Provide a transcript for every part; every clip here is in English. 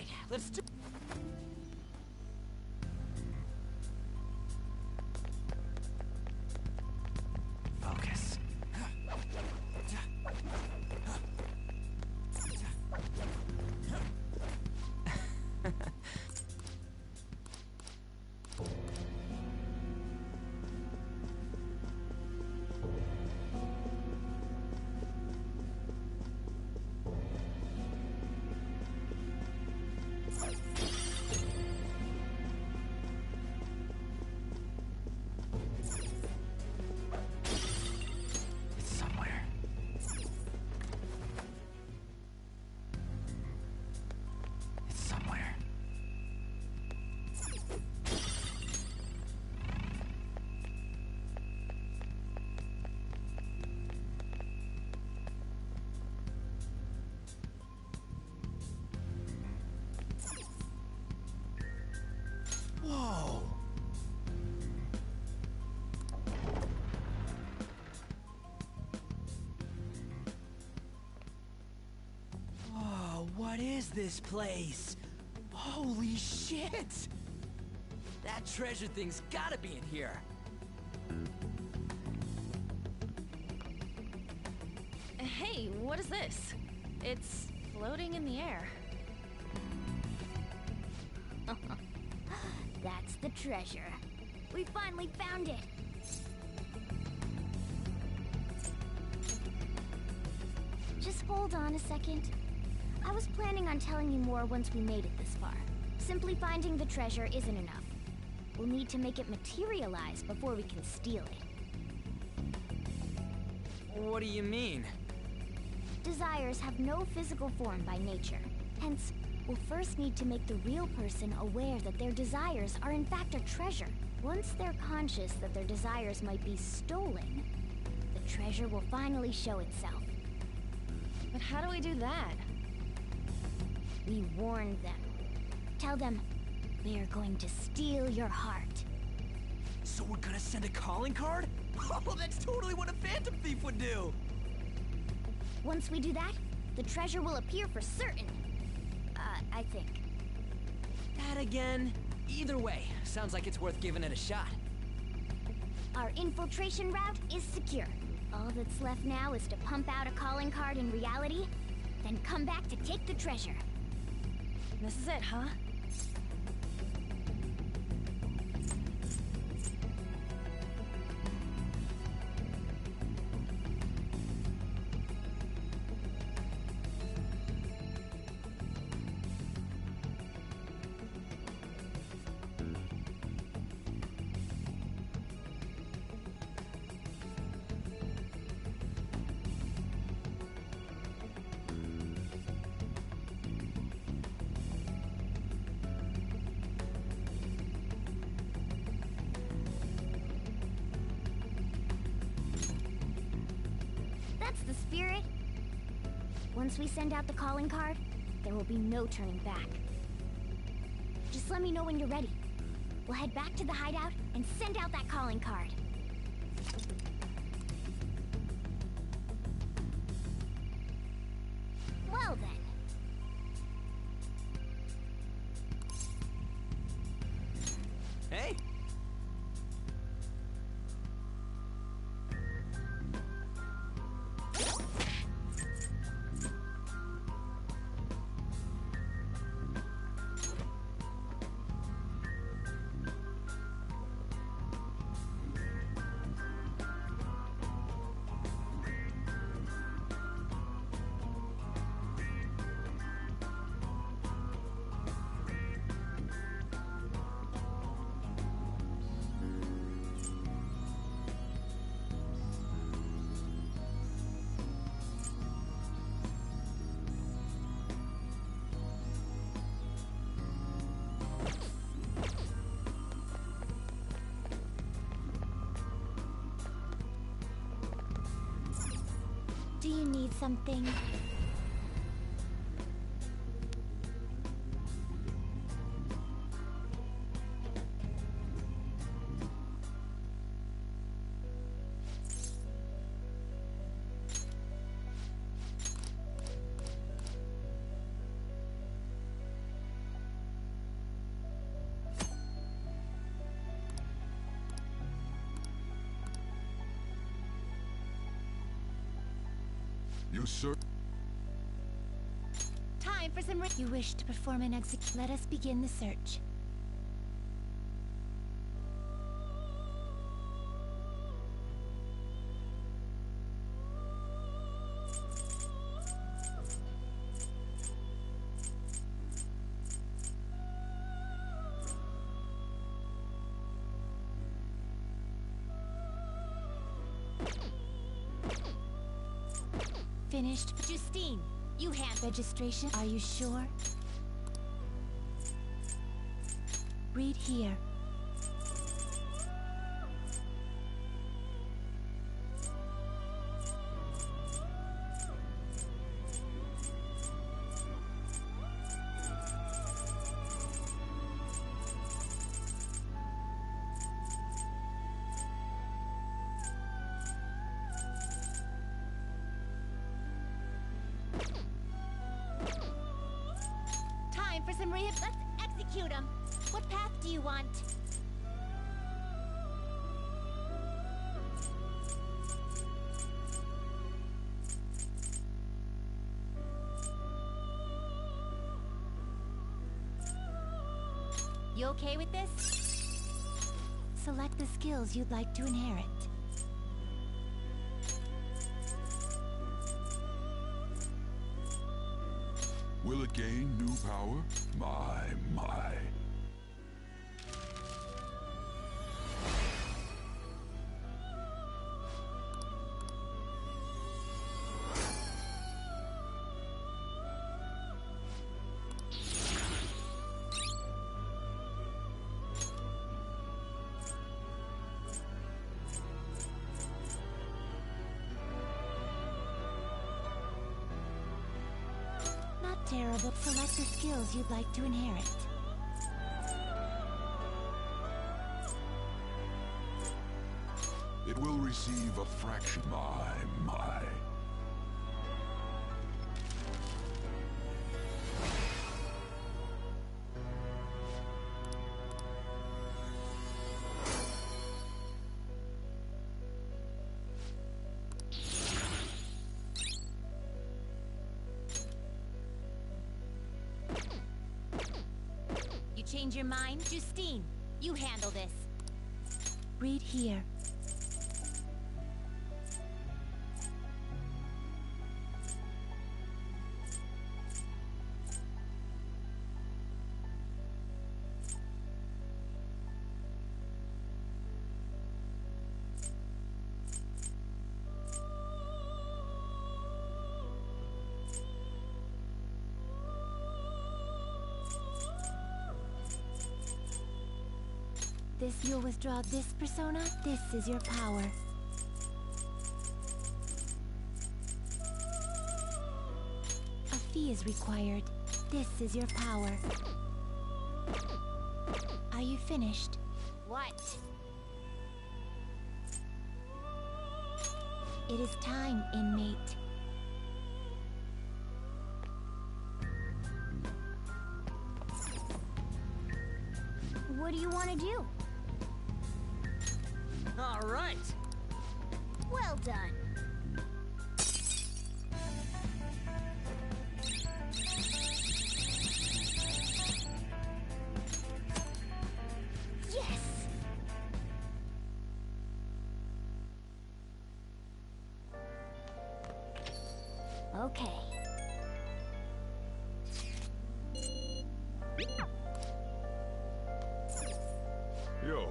right, let's do... Focus. It's somewhere. It's somewhere. Whoa! Oh, what is this place? Holy shit! That treasure thing's gotta be in here. Hey, what is this? It's floating in the air. That's the treasure. We finally found it. Just hold on a second. I was planning on telling you more once we made it this far. Simply finding the treasure isn't enough. We'll need to make it materialize before we can steal it. What do you mean? Desires have no physical form by nature. Hence, we'll first need to make the real person aware that their desires are in fact a treasure. Once they're conscious that their desires might be stolen, the treasure will finally show itself. But how do we do that? We warn them. Tell them, we are going to steal your heart. So we're gonna send a calling card? Oh, that's totally what a phantom thief would do! Once we do that, the treasure will appear for certain. I think. That again? Either way, sounds like it's worth giving it a shot. Our infiltration route is secure. All that's left now is to pump out a calling card in reality, then come back to take the treasure. This is it, huh? That's the spirit. Once we send out the calling card, there will be no turning back. Just let me know when you're ready. We'll head back to the hideout and send out that calling card. Well then. Hey! Do you need something? You sir? Time for some. You wish to perform an exec. Let us begin the search. Finished. Justine, you have registration. Are you sure? Read here. Time for some rehab. Let's execute him. What path do you want? You okay with this? Select the skills you'd like to inherit. Will it gain new power? My. Not terrible. Select the skills you'd like to inherit. It will receive a fraction. My. You change your mind? Justine, you handle this. Read here. You'll withdraw this persona. This is your power. A fee is required. This is your power. Are you finished? What? It is time, inmate. What do you want to do? All right. Well done. Yes! Okay. Yo.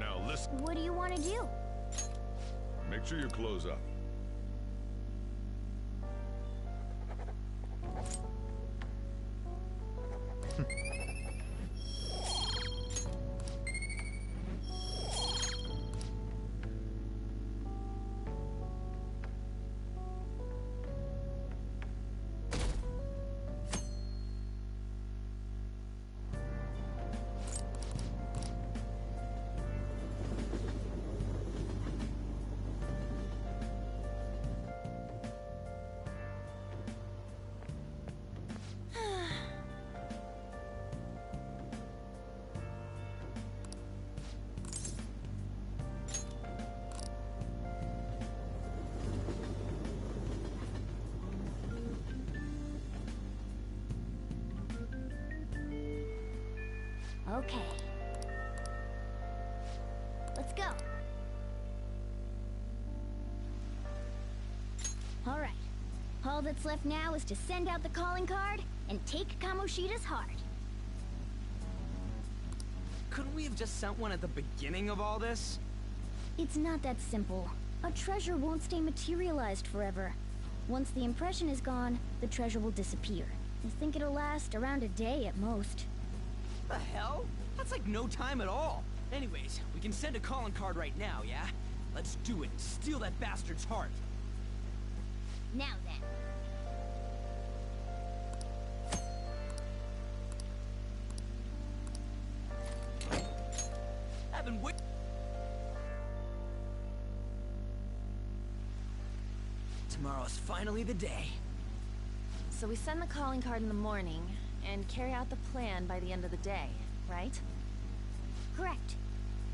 Now listen. What do you want to do? Make sure you close up. Okay. Let's go. All right. All that's left now is to send out the calling card and take Kamoshida's heart. Couldn't we have just sent one at the beginning of all this? It's not that simple. A treasure won't stay materialized forever. Once the impression is gone, the treasure will disappear. I think it'll last around a day at most. The hell? That's like no time at all. Anyways, we can send a calling card right now, yeah? Let's do it. Steal that bastard's heart. Now then. I've been waiting. Tomorrow's finally the day. So we send the calling card in the morning, and carry out the plan by the end of the day, right? Correct.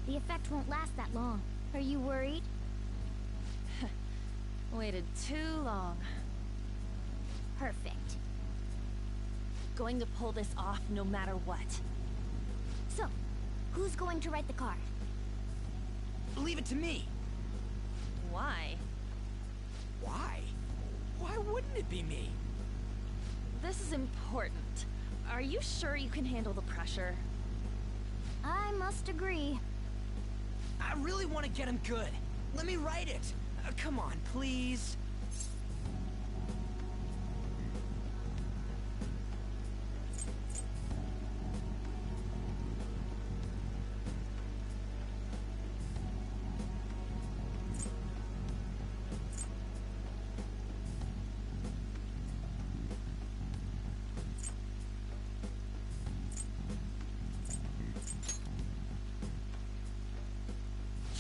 The effect won't last that long. Are you worried? Waited too long. Perfect. Going to pull this off no matter what. So, who's going to write the card? Leave it to me. Why? Why? Why wouldn't it be me? This is important. Are you sure you can handle the pressure? I must agree. I really want to get him good. Let me write it. Come on, please.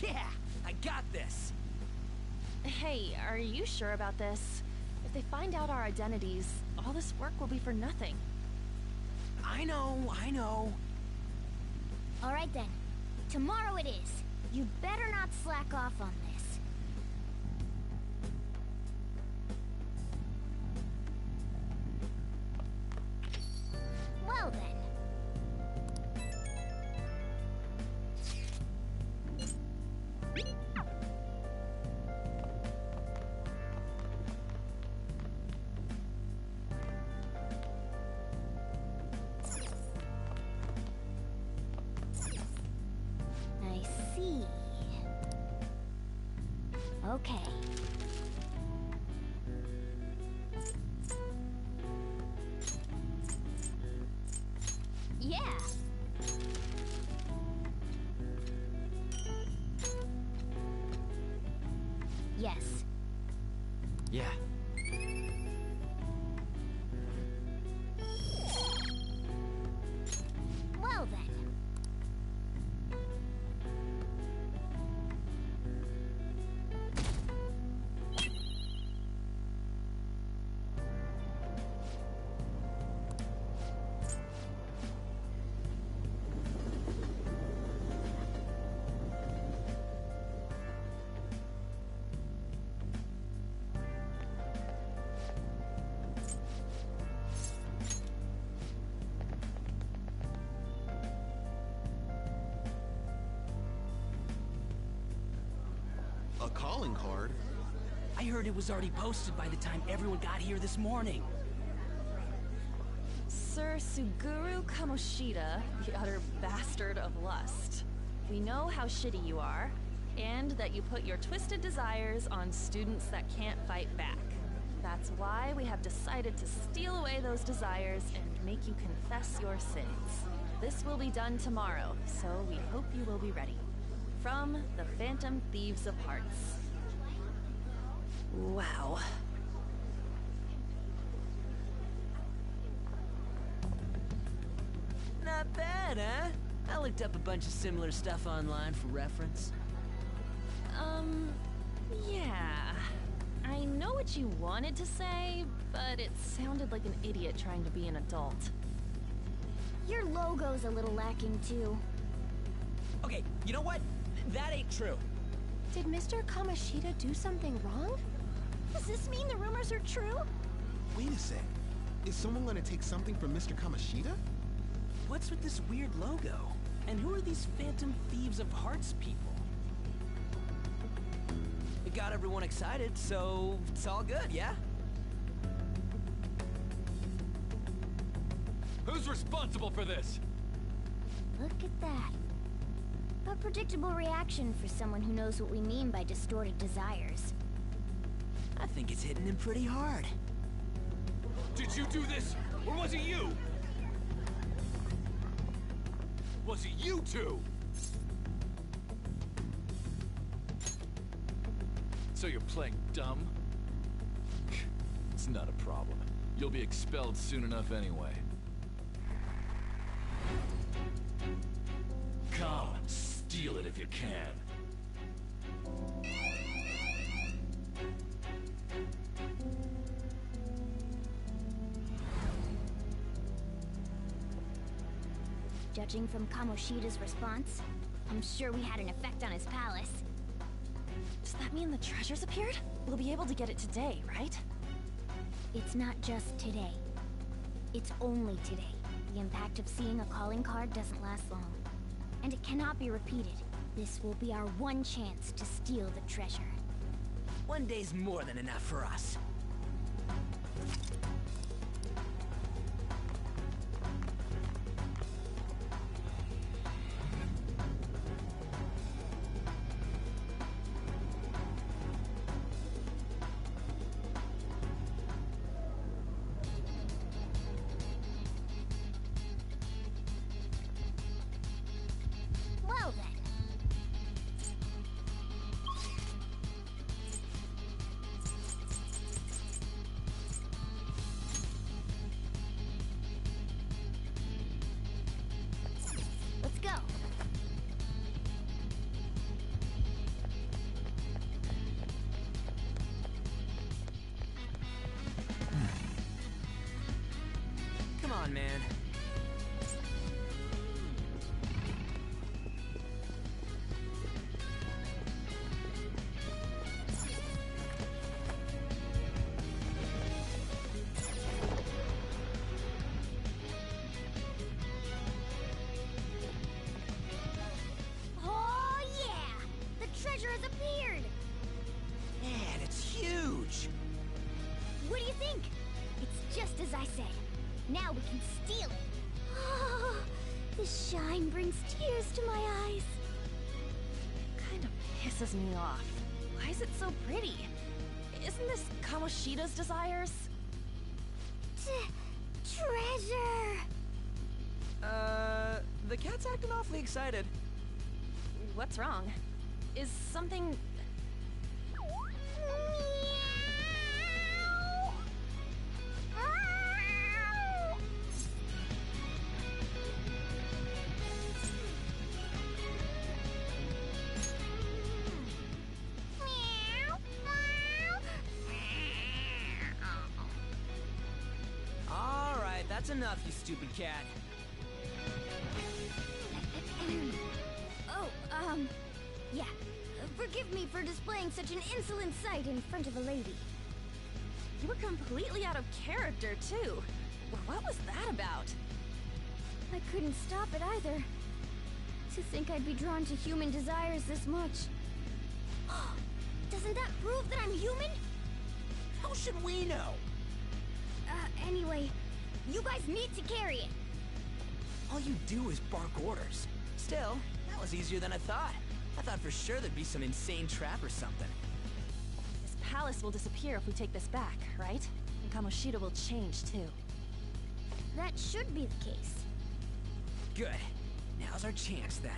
Yeah, I got this. Hey, are you sure about this? If they find out our identities, all this work will be for nothing. I know. All right then. Tomorrow it is. You better not slack off on this. Well then. I see. Okay. Yeah. Yes. Yeah. Well then. A calling card? I heard it was already posted by the time everyone got here this morning. Sir Suguru Kamoshida, the utter bastard of lust. We know how shitty you are, and that you put your twisted desires on students that can't fight back. That's why we have decided to steal away those desires and make you confess your sins. This will be done tomorrow, so we hope you will be ready. From the Phantom Thieves of Hearts. Wow. Not bad, huh? I looked up a bunch of similar stuff online for reference. Yeah. I know what you wanted to say, but it sounded like an idiot trying to be an adult. Your logo's a little lacking too. Okay, you know what? That ain't true. Did Mr. Kamoshida do something wrong? Does this mean the rumors are true? Wait a sec. Is someone gonna take something from Mr. Kamoshida? What's with this weird logo? And who are these Phantom Thieves of Hearts people? It got everyone excited, so it's all good, yeah? Who's responsible for this? Look at that. A predictable reaction for someone who knows what we mean by distorted desires. I think it's hitting him pretty hard. Did you do this, or was it you? Was it you two? So you're playing dumb? It's not a problem. You'll be expelled soon enough anyway. Come, steal it if you can. Judging from Kamoshida's response, I'm sure we had an effect on his palace. Does that mean the treasure's appeared? We'll be able to get it today, right? It's not just today. It's only today. The impact of seeing a calling card doesn't last long. And it cannot be repeated. This will be our one chance to steal the treasure. One day's more than enough for us. Well then. Let's go. Come on, man. Oh yeah! The treasure has appeared! Man, it's huge! What do you think? It's just as I said. Now we can steal it. Oh, the shine brings tears to my eyes. Kind of pisses me off. Why is it so pretty? Isn't this Kamoshida's desires? Treasure! The cat's acting awfully excited. What's wrong? Is something... Alright, that's enough, you stupid cat. Yeah. Forgive me for displaying such an insolent sight in front of a lady. You were completely out of character, too. What was that about? I couldn't stop it either. To think I'd be drawn to human desires this much. Doesn't that prove that I'm human? How should we know? Anyway, you guys need to carry it. All you do is bark orders. Still, that was easier than I thought. I thought for sure there'd be some insane trap or something. This palace will disappear if we take this back, right? And Kamoshida will change, too. That should be the case. Good. Now's our chance, then.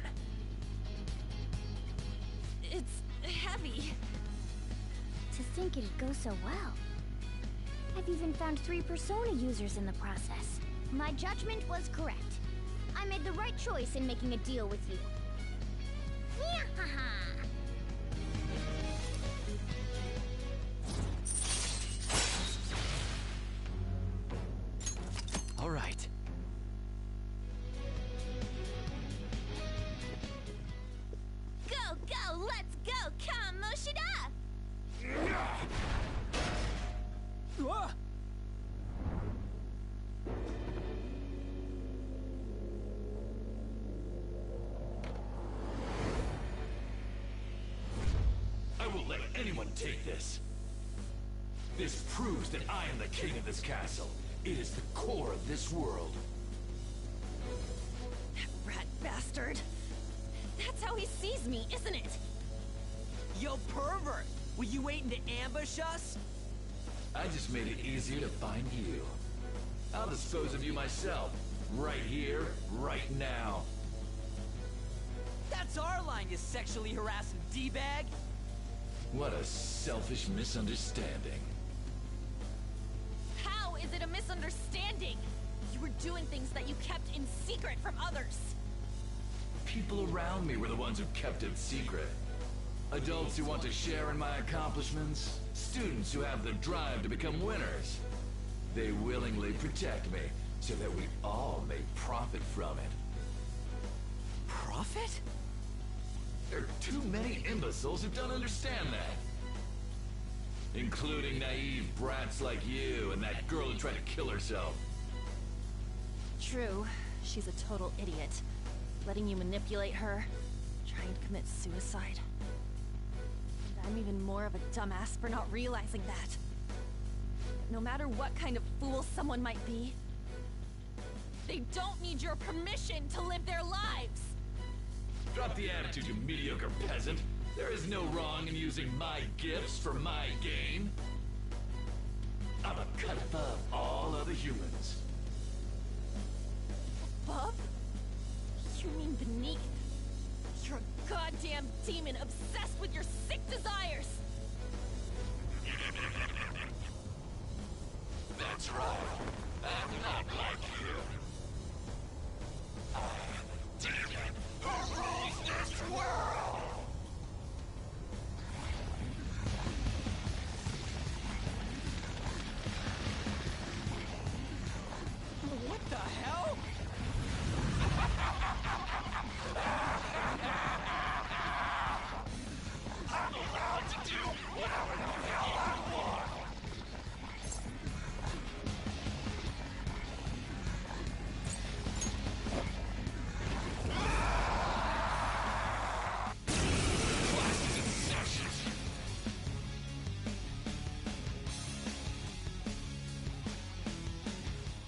It's heavy. To think it'd go so well. I've even found 3 Persona users in the process. My judgment was correct. I made the right choice in making a deal with you. All right. Go, go, let's go, Kamoshida! Ah! let anyone take this. This proves that I am the king of this castle. It is the core of this world. That rat bastard. That's how he sees me, isn't it? Yo, pervert! Were you waiting to ambush us? I just made it easier to find you. I'll dispose of you myself. Right here, right now. That's our line, you sexually harassing D-bag! What a selfish misunderstanding. How is it a misunderstanding? You were doing things that you kept in secret from others. People around me were the ones who kept it secret. Adults who want to share in my accomplishments. Students who have the drive to become winners. They willingly protect me, so that we all may profit from it. Profit? There are too many imbeciles who don't understand that. Including naive brats like you and that girl who tried to kill herself. True. She's a total idiot. Letting you manipulate her, trying to commit suicide. And I'm even more of a dumbass for not realizing that. No matter what kind of fool someone might be, they don't need your permission to live their lives! Drop the attitude, you mediocre peasant. There is no wrong in using my gifts for my gain. I'm a cut above all other humans. Above? You mean beneath? You're a goddamn demon obsessed with your sick desires! That's right. I'm not like you. I am a demon who rules this world! What the hell? I'm allowed to do whatever the hell I want! Classes in session!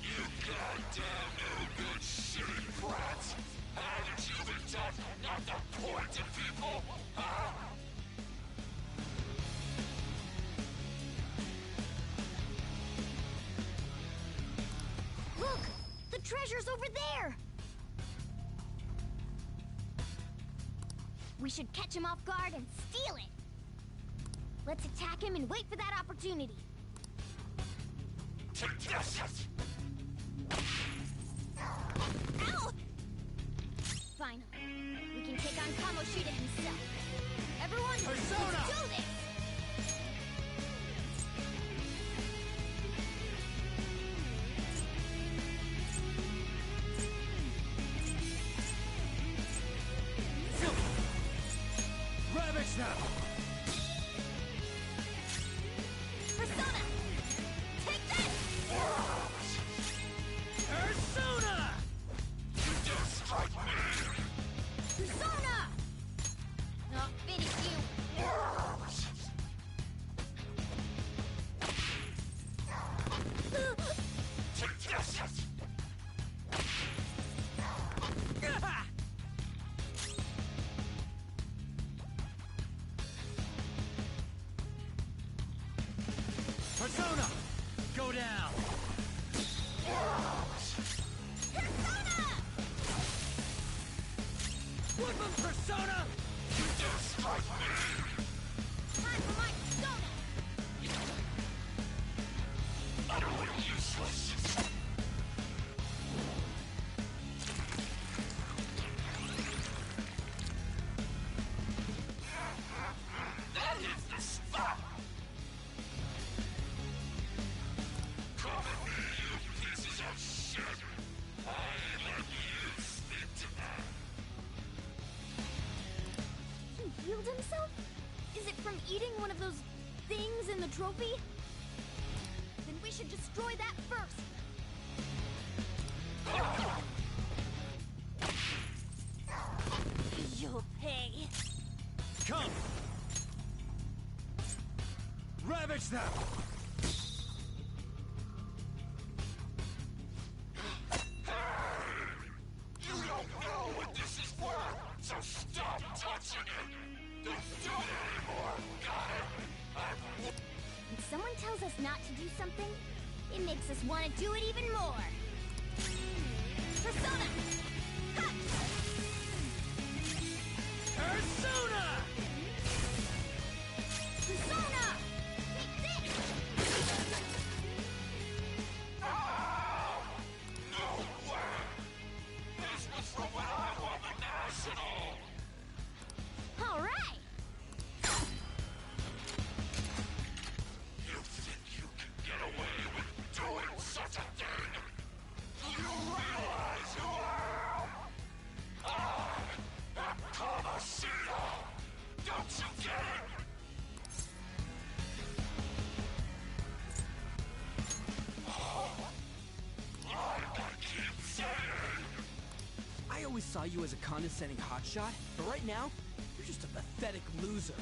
You goddamn no good shitty brats! Haven't you been taught not to point to people? Huh? Look! The treasure's over there! We should catch him off guard and steal it! Let's attack him and wait for that opportunity. Take this! Ow! Finally, we can take on Kamoshida himself. Everyone, Persona! let's do this! Ravage now! Persona! Take this! Persona! You dare strike me! Persona! I'll finish you. Take this! Ah! Persona! Go down! Persona! Flip him, Persona! You dare strike me! Time for my Persona! Utterly useless! That is the spot! Come at me, you pieces of shit! I let you speak to them! He healed himself? Is it from eating one of those things in the trophy? Then we should destroy that first. You'll pay. Come! Ravage them! You don't know what this is worth, so stop touching it! Don't do it anymore, got it? When someone tells us not to do something, it makes us want to do it even more. Persona! Ha! Persona! Persona! Take this! No way! This was from when I won the National! All right! You think you can get away with doing such a thing? Do you realize who I am? I'm Kamoshida! Don't you get it? Like I keep saying! I always saw you as a condescending hotshot, but right now, you're just a pathetic loser.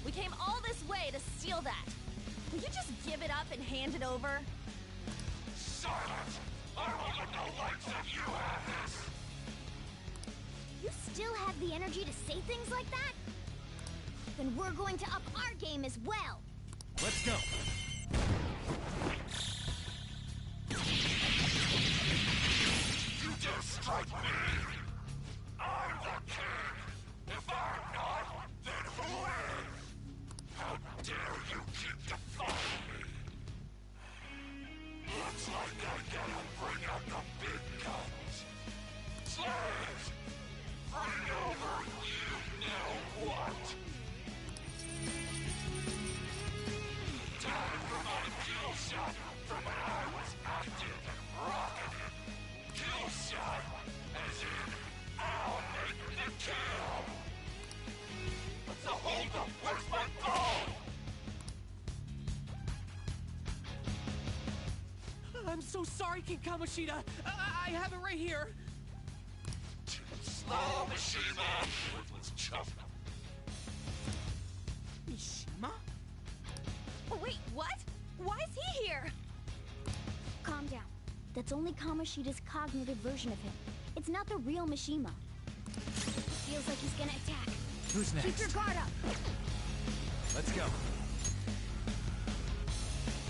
We came all this way to steal that. Will you just give it up and hand it over? Silence! I will let the likes of you have this! You still have the energy to say things like that? Then we're going to up our game as well. Let's go! You dare strike me! I'm the king! If I'm not, then who is? How dare you keep defying me? Looks like I gotta bring out the big guns. Slaves! Bring over you know what! Time for my kill shot from when I was active and rocketed. Kill shot, as in, I'll make the kill! So hold up, where's my phone? I'm so sorry, King Kamoshida. I have it right here. Slow, Mishima! Worthless chuff. Mishima? Oh, wait, what? Why is he here? Calm down. That's only Kamoshida's cognitive version of him. It's not the real Mishima. It feels like he's gonna attack. Who's next? Keep your guard up. Let's go.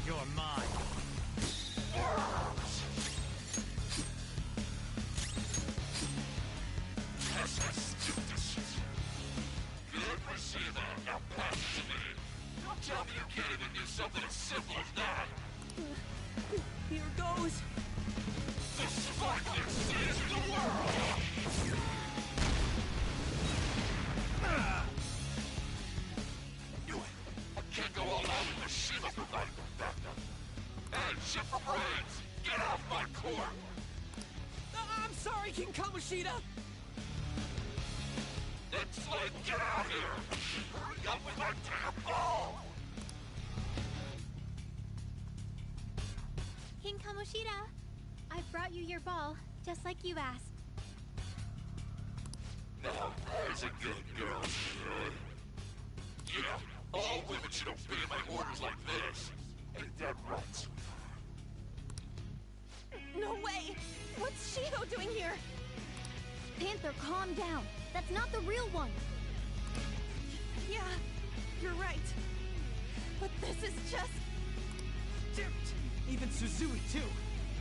You're mine. That's a stupid shit. Good Mishima, now pass it to me. Don't tell me you can't even do something as simple as that. Here goes. The sparkling seas of the world! Knew it. I can't go all out with Mishima providing the backup. Hey, shit for brains! Get off my court! I'm sorry, King Kamoshida. Then Slade, get out here! Hurry up with my damn ball! King Kamoshida, I've brought you your ball, just like you asked. Now there's a good girl, Slade. Yeah, all women should obey my orders like this. Ain't that right, sweetheart? No way! What's Shiho doing here? Panther, calm down. That's not the real one. Yeah, you're right. But this is just... Dude, even Suzui, too.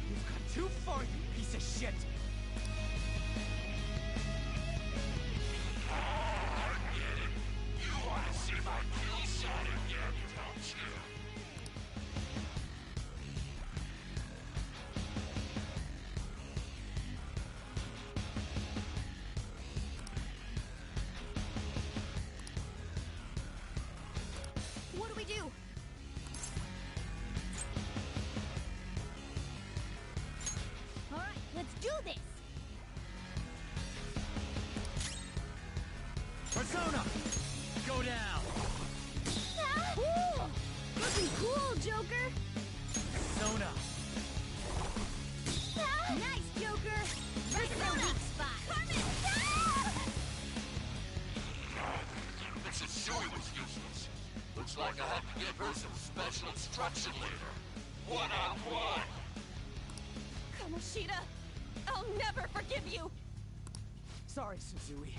You've gone too far, you piece of shit. I get it. You want to see my kill shot again, don't you? What do we do? All right, let's do this. Persona! Go down! Ah! Ooh! Looking cool, Joker. Persona! Ah! Nice, Joker. Right in the weak spot. Carmen! Ah! Mrs. Sui was useless. Looks like I have to give her some special instruction later. One-on-one. Kamoshida, I'll never forgive you! Sorry, Suzui.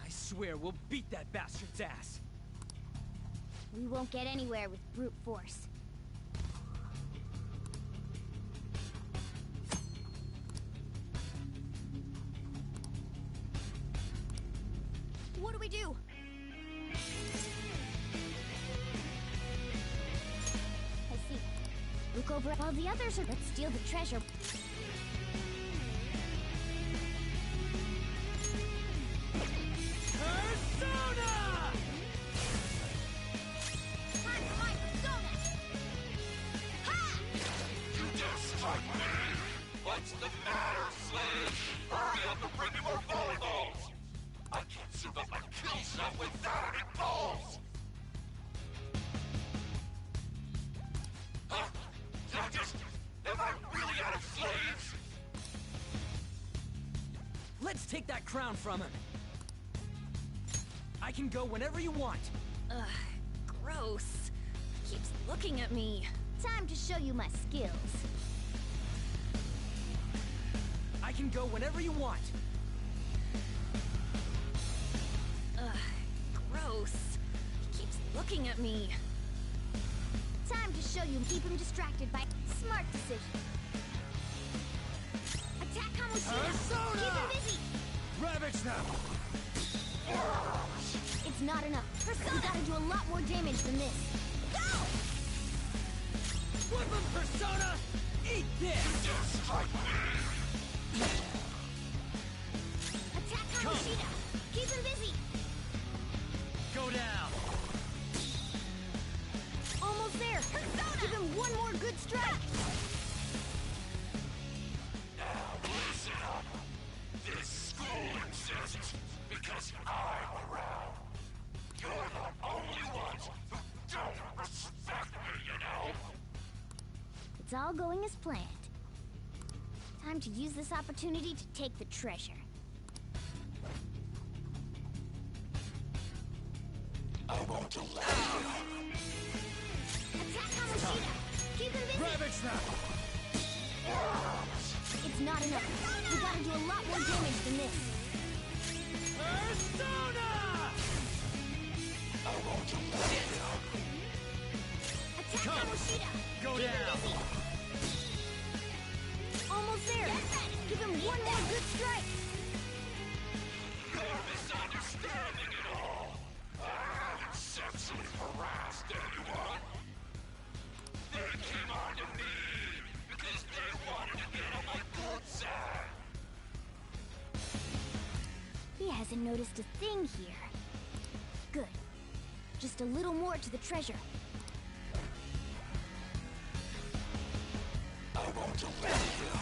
I swear we'll beat that bastard's ass. We won't get anywhere with brute force. What do we do? I see. Look over while the others are... Let's steal the treasure. Persona! Time for my persona! Ha! You dare strike me? What's the matter, slave? Hurry up and bring me more volleyballs! I can't survive my kill shot without any balls! Huh? Did I just... Am I really out of slaves? Let's take that crown from him. I can go whenever you want. Ugh, gross. Keeps looking at me. Time to show you my skills. I can go whenever you want. Ugh, gross. Keeps looking at me. Time to show you. Keep him distracted by... Smart decision. Attack Kamoshida! Persona! Keep him busy! Ravage them! It's not enough. Persona! We gotta do a lot more damage than this. Go! Flip him, Persona! Eat this! Dare strike me? Attack Kamoshida! Keep him busy! Go down. Almost there! Persona! Give him one more good strike! Now listen up. This school exists because I'm around. You're the only ones who don't respect me, you know? It's all going as planned. Time to use this opportunity to take the treasure. I won't allow you. Attack Kamoshida! Keep him busy! Ravage them! It's not enough. We gotta do a lot more damage than this. Persona! I won't allow you. Attack Come. Kamoshida! Go Keep him down. busy! Almost there! Give him one more good strike! You're misunderstanding it all. I haven't sexually harassed anyone. They came on to me because they wanted to get on my good side. He hasn't noticed a thing here. Good. Just a little more to the treasure. I won't allow you.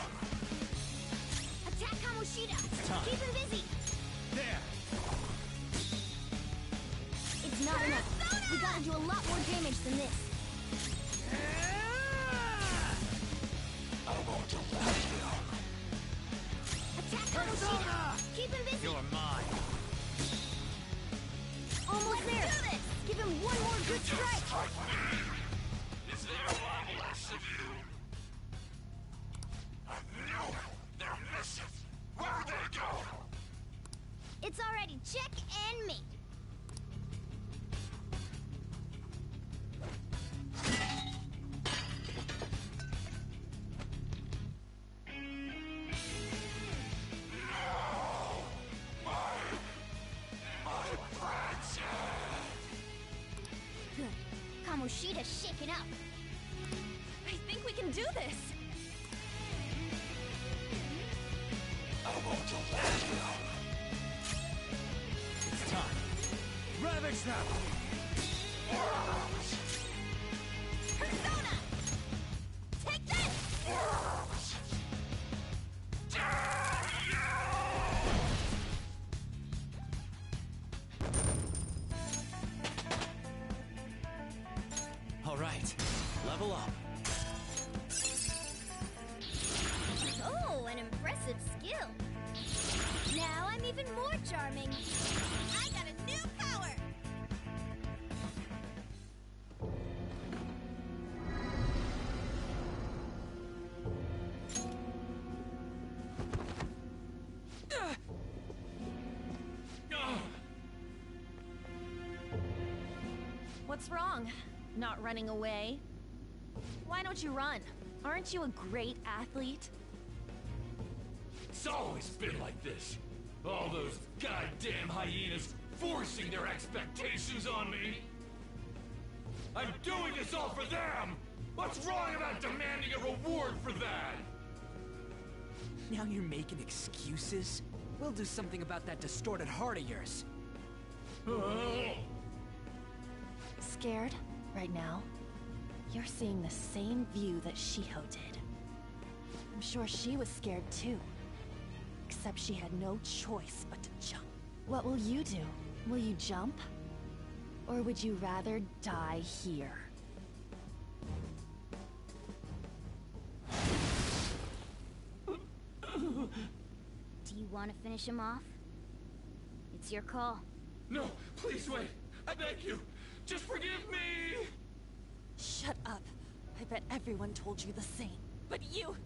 Attack Kamoshida! time. Keep him busy! There! It's not enough. We gotta do a lot more damage than this. I won't allow you. Attack Kamoshida! Keep him busy! You're mine. Almost there! Give him one more good strike! Strike me. Is there one less of you? I knew it. They're missing. Where'd they go? It's already check and mate. My princess. Good. Kamoshida's shaken up. I think we can do this. I won't allow you. It's time. Ravage them! Persona! Take this! All right, level up. Oh, an impressive skill. Now I'm even more charming. I got a new power! What's wrong? Not running away? Why don't you run? Aren't you a great athlete? It's always been like this. All those goddamn hyenas forcing their expectations on me. I'm doing this all for them! What's wrong about demanding a reward for that? Now you're making excuses? We'll do something about that distorted heart of yours. Scared right now? You're seeing the same view that Shiho did. I'm sure she was scared too. Except she had no choice but to jump. What will you do? Will you jump? Or would you rather die here? Do you want to finish him off? It's your call. No, please wait. I beg you. Just forgive me! Shut up. I bet everyone told you the same. But you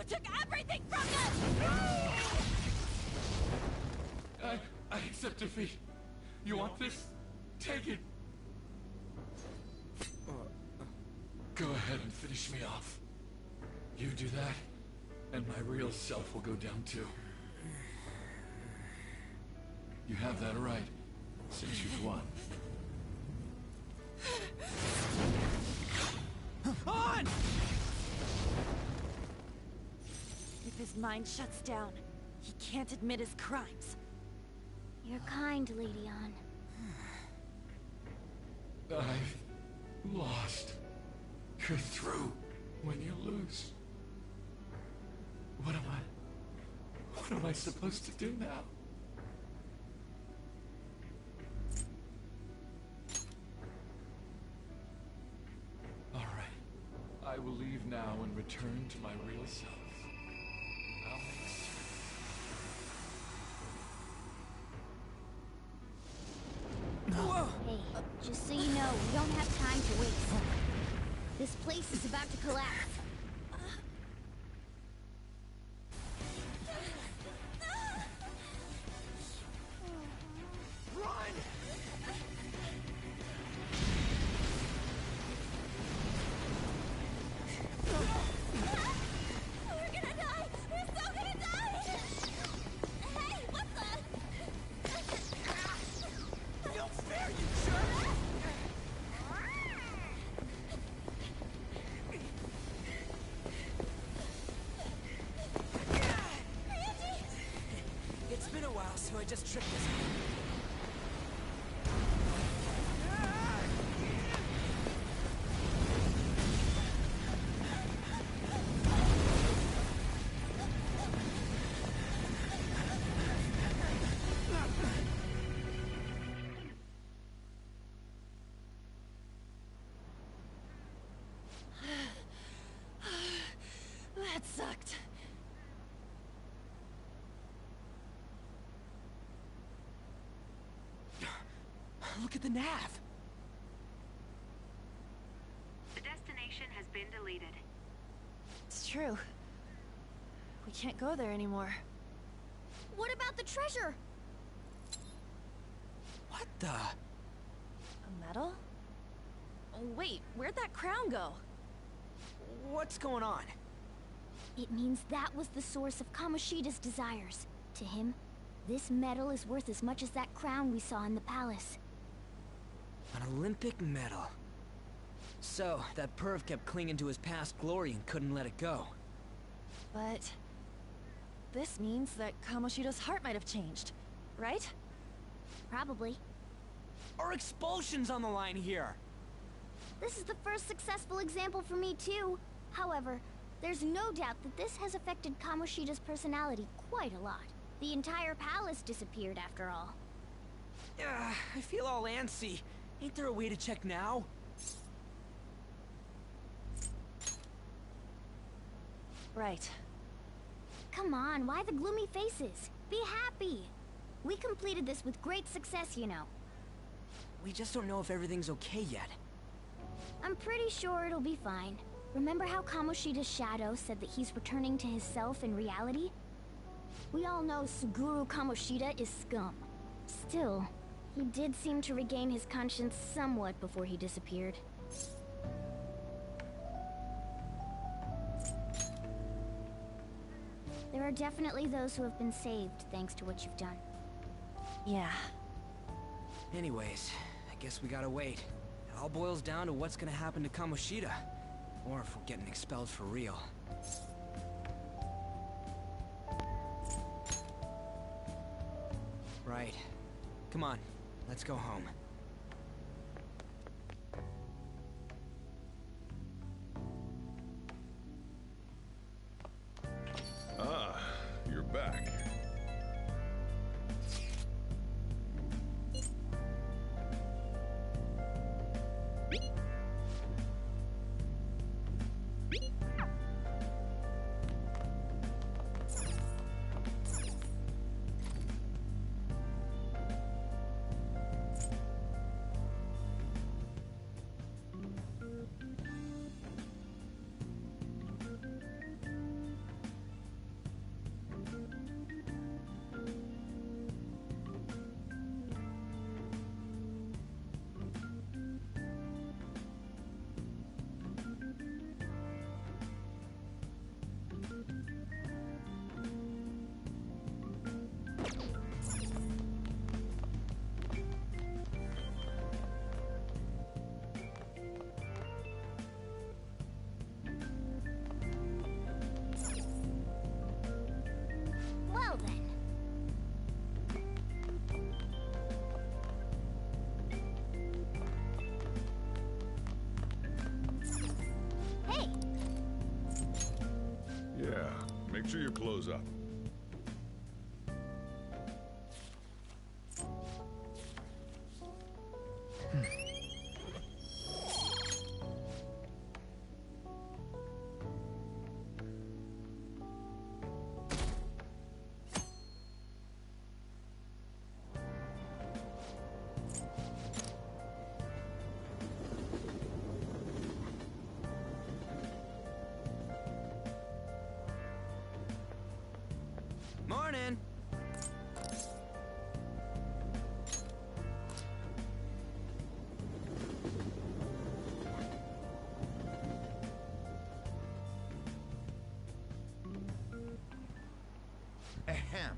took everything from them! I accept defeat. You want this? Take it. Go ahead and finish me off. You do that, and my real self will go down too. You have that right, since you've won. On! If his mind shuts down, he can't admit his crimes. You're kind, Lady An. I've lost. You're through when you lose. What am I supposed to do now? All right. I will leave now and return to my real self. I'll make certain. Whoa! Hey, just so you know, we don't have time to waste. This place is about to collapse. It's been a while, so I just tripped this. That sucked. Look at the nav. The destination has been deleted. It's true. We can't go there anymore. What about the treasure? What the? A medal? Oh, wait, where'd that crown go? What's going on? It means that was the source of Kamoshida's desires. To him, this medal is worth as much as that crown we saw in the palace. An Olympic medal. So, that perv kept clinging to his past glory and couldn't let it go. But this means that Kamoshida's heart might have changed, right? Probably. Our expulsion's on the line here. This is the first successful example for me, too. However, there's no doubt that this has affected Kamoshida's personality quite a lot. The entire palace disappeared, after all. I feel all antsy. Ain't there a way to check now? Right. Come on, why the gloomy faces? Be happy! We completed this with great success, you know. We just don't know if everything's okay yet. I'm pretty sure it'll be fine. Remember how Kamoshida's shadow said that he's returning to his self in reality? We all know Suguru Kamoshida is scum. Still, He did seem to regain his conscience somewhat before he disappeared. There are definitely those who have been saved thanks to what you've done. Yeah. Anyways, I guess we gotta wait. It all boils down to what's gonna happen to Kamoshida. Or if we're getting expelled for real. Right. Come on, let's go home. Ah, you're back. Well then. Hey! Yeah, make sure you close up. Morning! Ahem.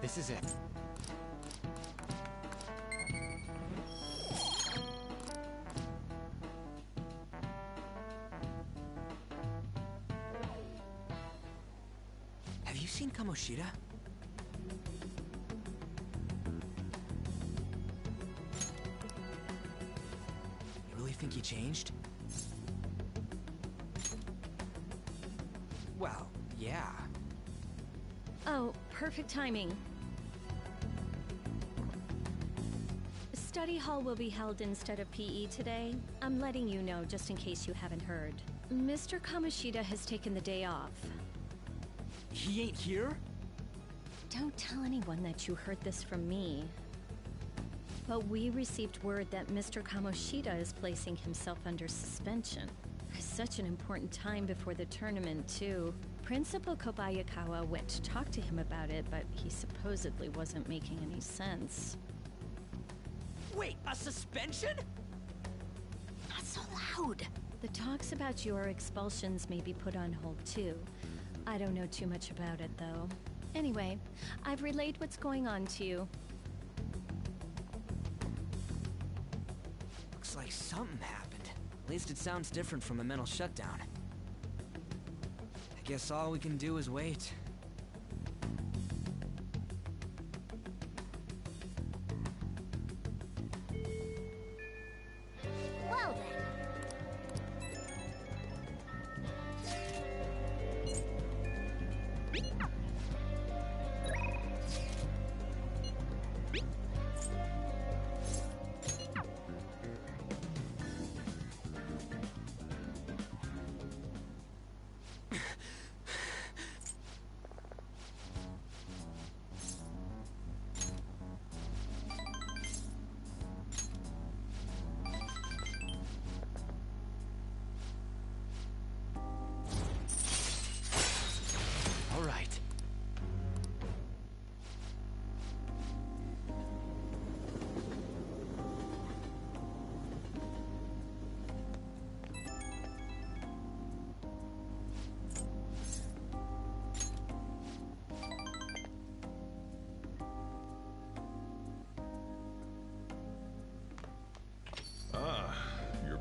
This is it. Have you seen Kamoshida? You really think he changed? Well, yeah. Oh, perfect timing. Study hall will be held instead of PE today. I'm letting you know just in case you haven't heard. Mr. Kamoshida has taken the day off. He ain't here? Don't tell anyone that you heard this from me. But we received word that Mr. Kamoshida is placing himself under suspension. Such an important time before the tournament, too. Principal Kobayakawa went to talk to him about it, but he supposedly wasn't making any sense. Wait, a suspension? Not so loud! The talks about your expulsions may be put on hold, too. I don't know too much about it, though. Anyway, I've relayed what's going on to you. Looks like something happened. At least it sounds different from a mental shutdown. I guess all we can do is wait. Well then.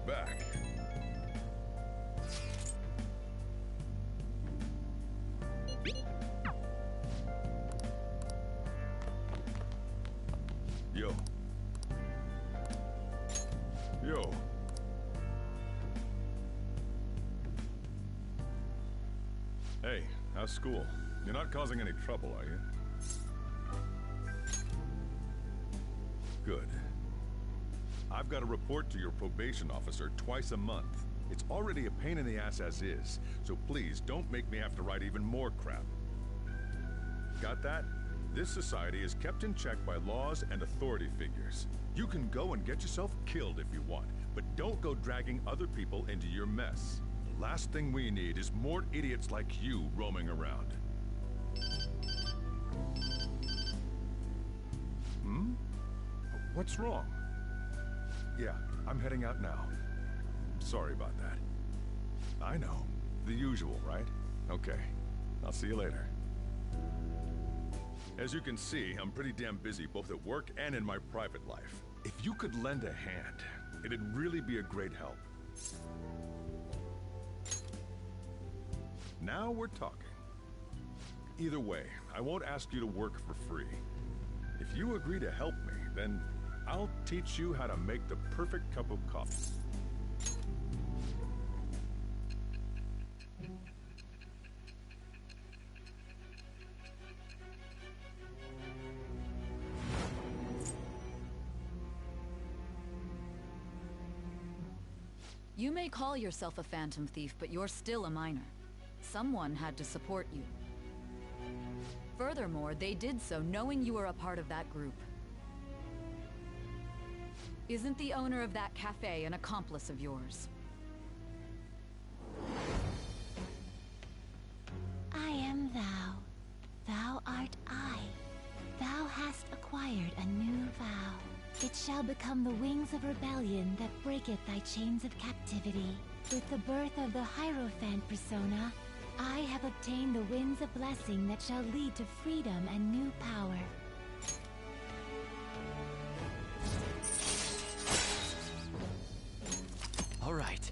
back. Yo. Yo. Hey, how's school? You're not causing any trouble, are you? Good. I've got to report to your probation officer twice a month. It's already a pain in the ass as is, so please don't make me have to write even more crap. Got that? This society is kept in check by laws and authority figures. You can go and get yourself killed if you want, but don't go dragging other people into your mess. The last thing we need is more idiots like you roaming around. Hmm? What's wrong? Yeah, I'm heading out now. Sorry about that. I know. The usual, right? Okay. I'll see you later. As you can see, I'm pretty damn busy both at work and in my private life. If you could lend a hand, it'd really be a great help. Now we're talking. Either way, I won't ask you to work for free. If you agree to help me, then I'll teach you how to make the perfect cup of coffee. You may call yourself a phantom thief, but you're still a minor. Someone had to support you. Furthermore, they did so knowing you were a part of that group. Isn't the owner of that cafe an accomplice of yours? I am thou. Thou art I. Thou hast acquired a new vow. It shall become the wings of rebellion that breaketh thy chains of captivity. With the birth of the Hierophant persona, I have obtained the winds of blessing that shall lead to freedom and new power. All right.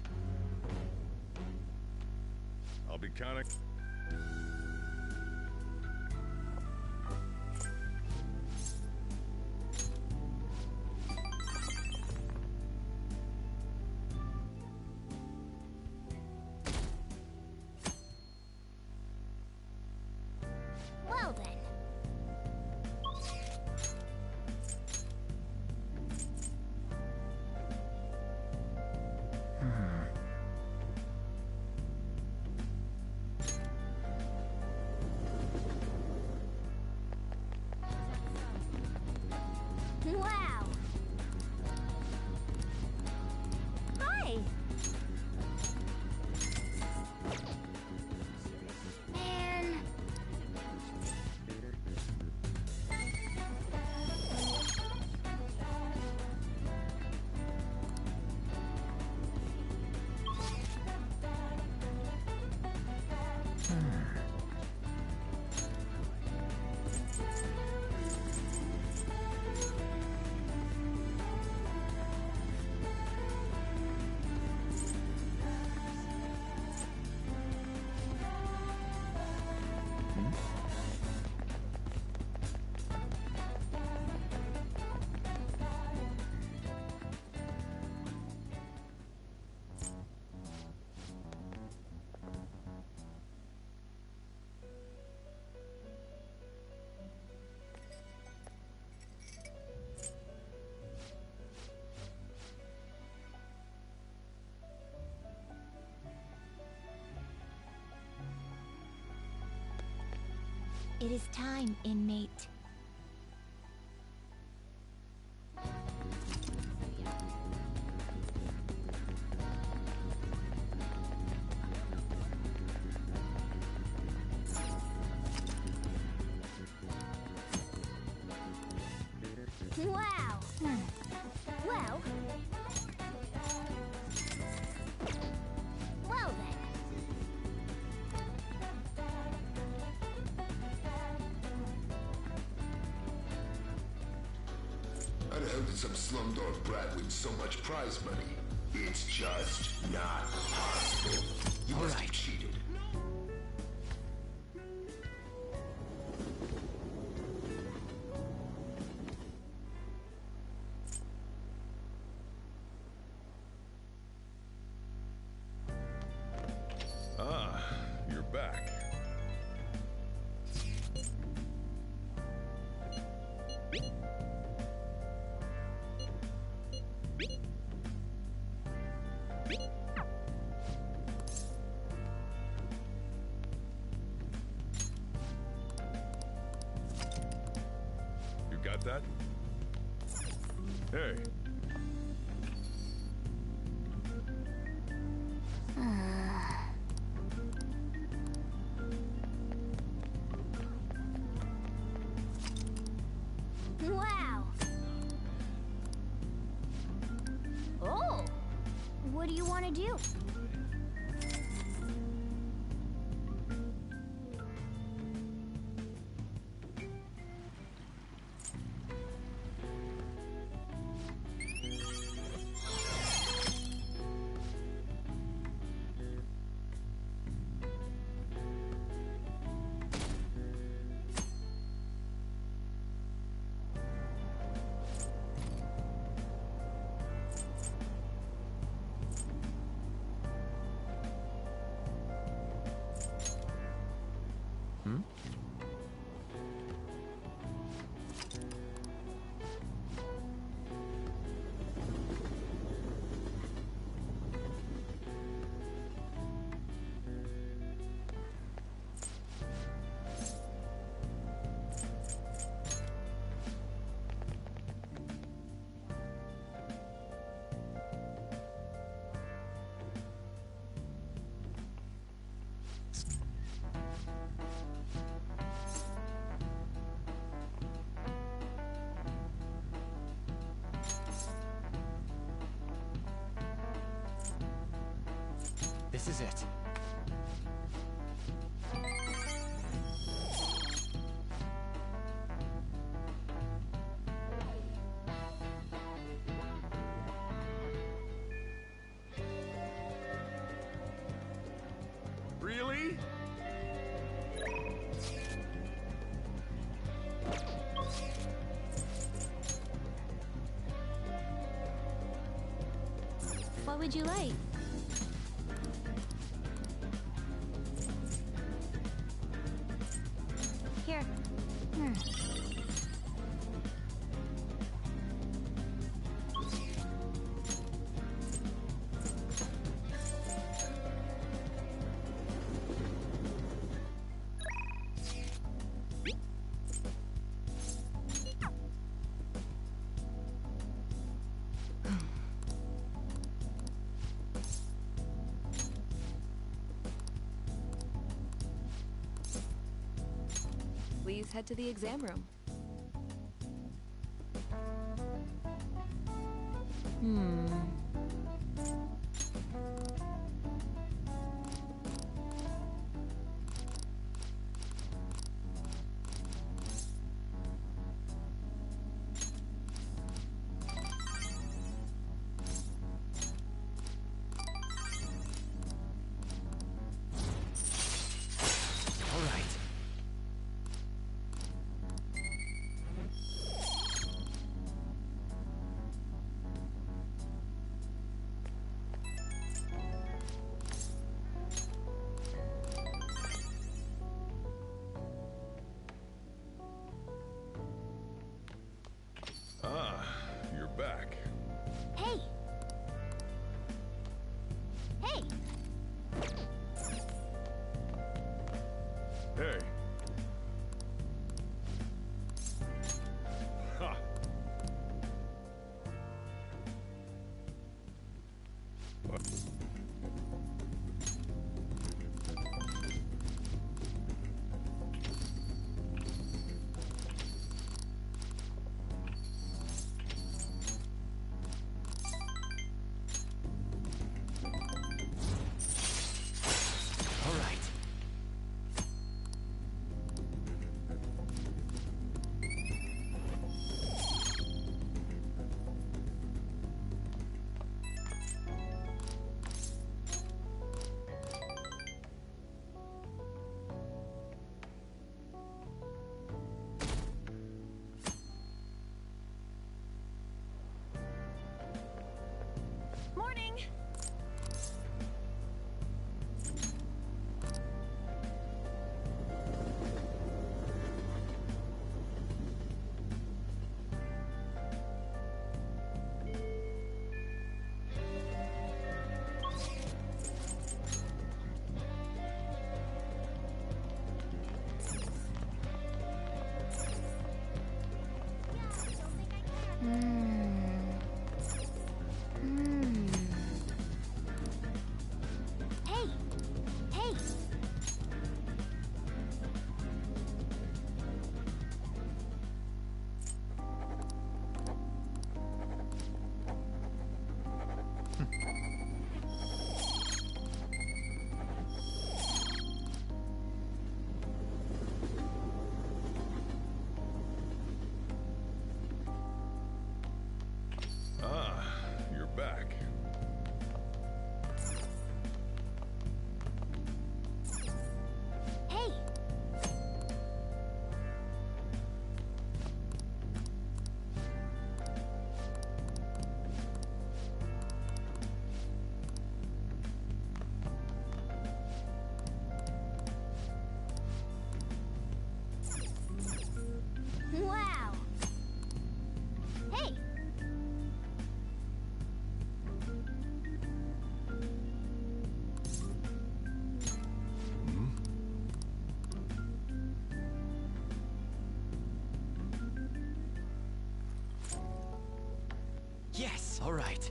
I'll be counting. Well then. Wow! Hi! Man... It is time, inmate. Wow! Well... Well then. I'd hope that some slumdog brat wins so much prize money. It's just not possible. You must have cheated. Ah, you're back. You got that? Hey. Wow! Oh! What do you want to do? This is it. Really? What would you like? Here. Please head to the exam room. All right. Yes, all right.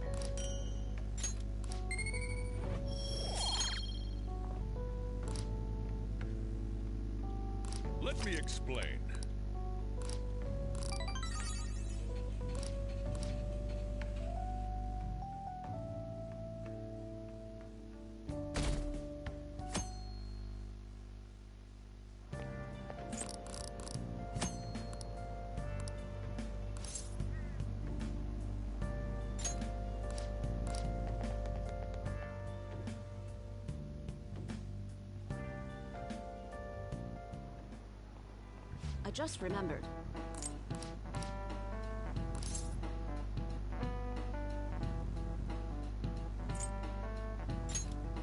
Let me explain. I just remembered.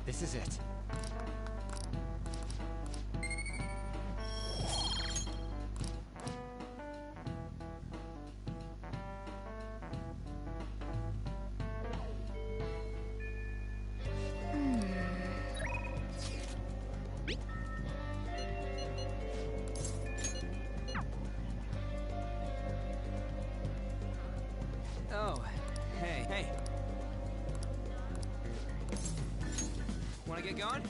This is it. Oh, hey. Wanna get going?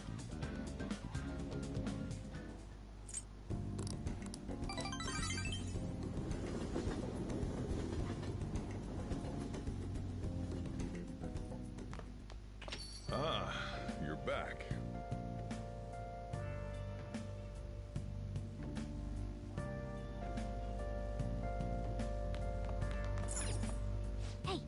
Ah, you're back. Hey!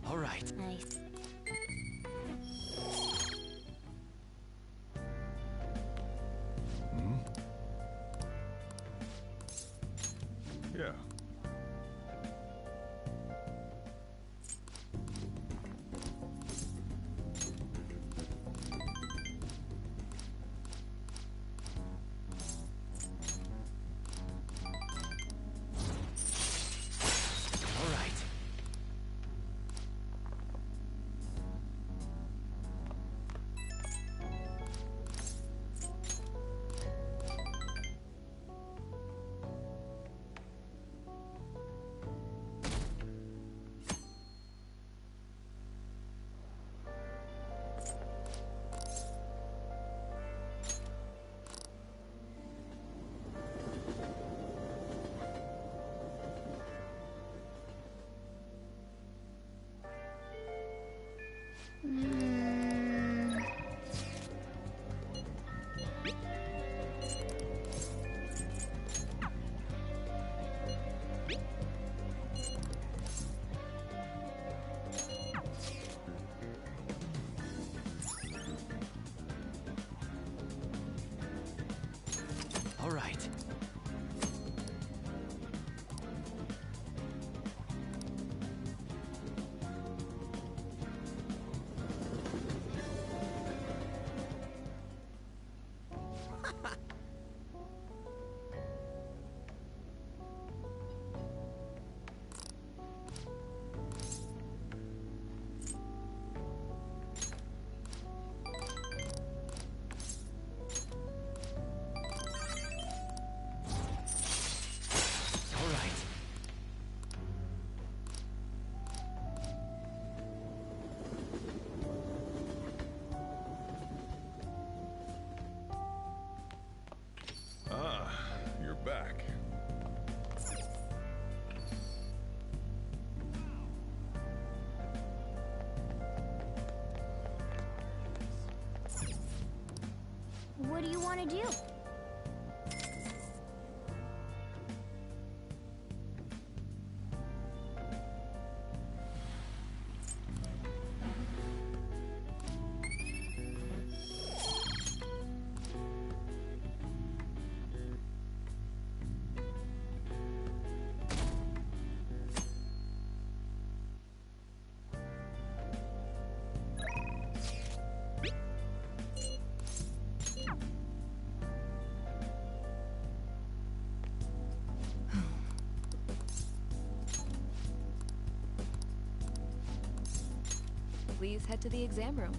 All right. Nice. Yeah. All right. All right. All right. Ah, you're back. What do you want to do? please head to the exam room.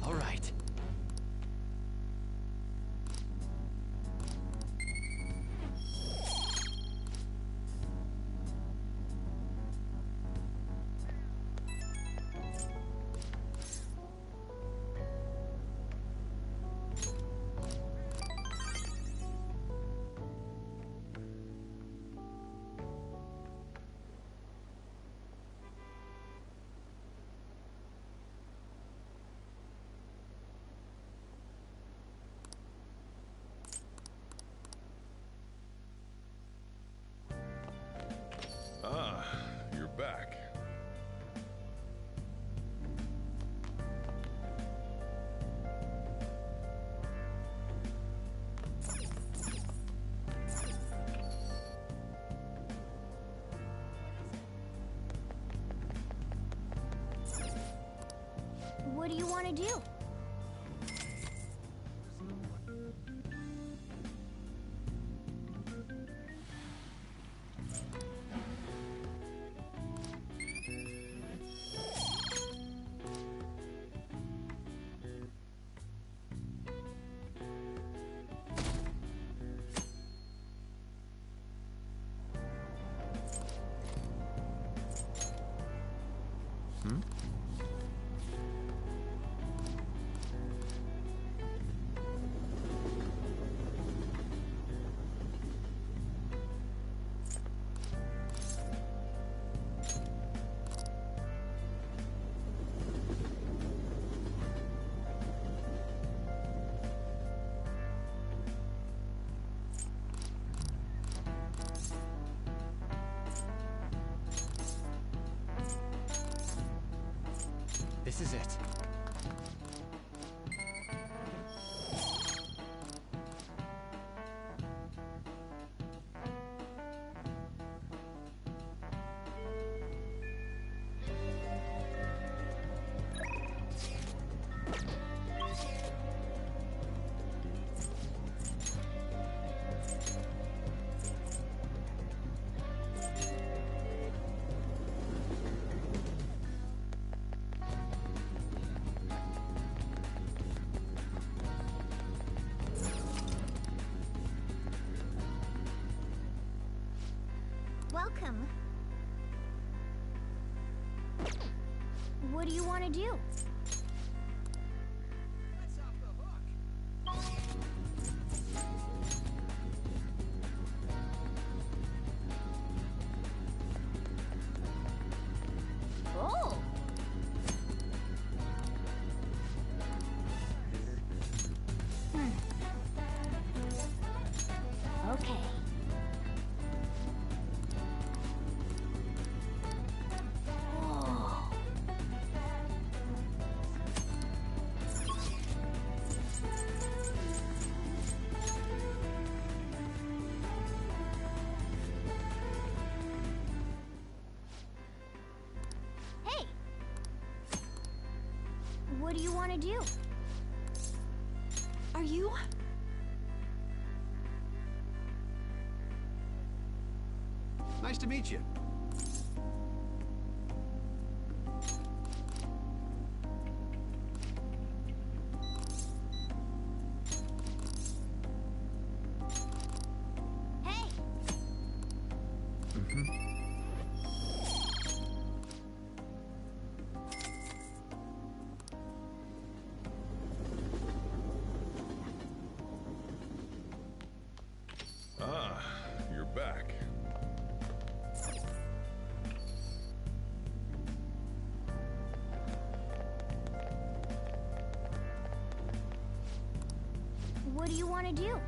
All right. Ah, you're back. What do you want to do? This is it. Welcome. What do you want to do? Oh! Okay. Whoa. Hey! What do you want to do? Are you? Nice to meet you. Hey! Ah, you're back. What do you want to do?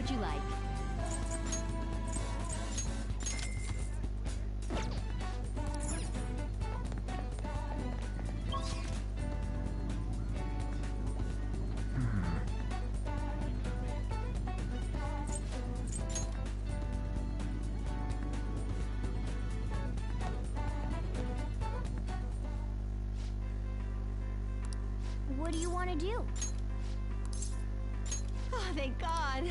would you like? What do you want to do? Oh, thank God.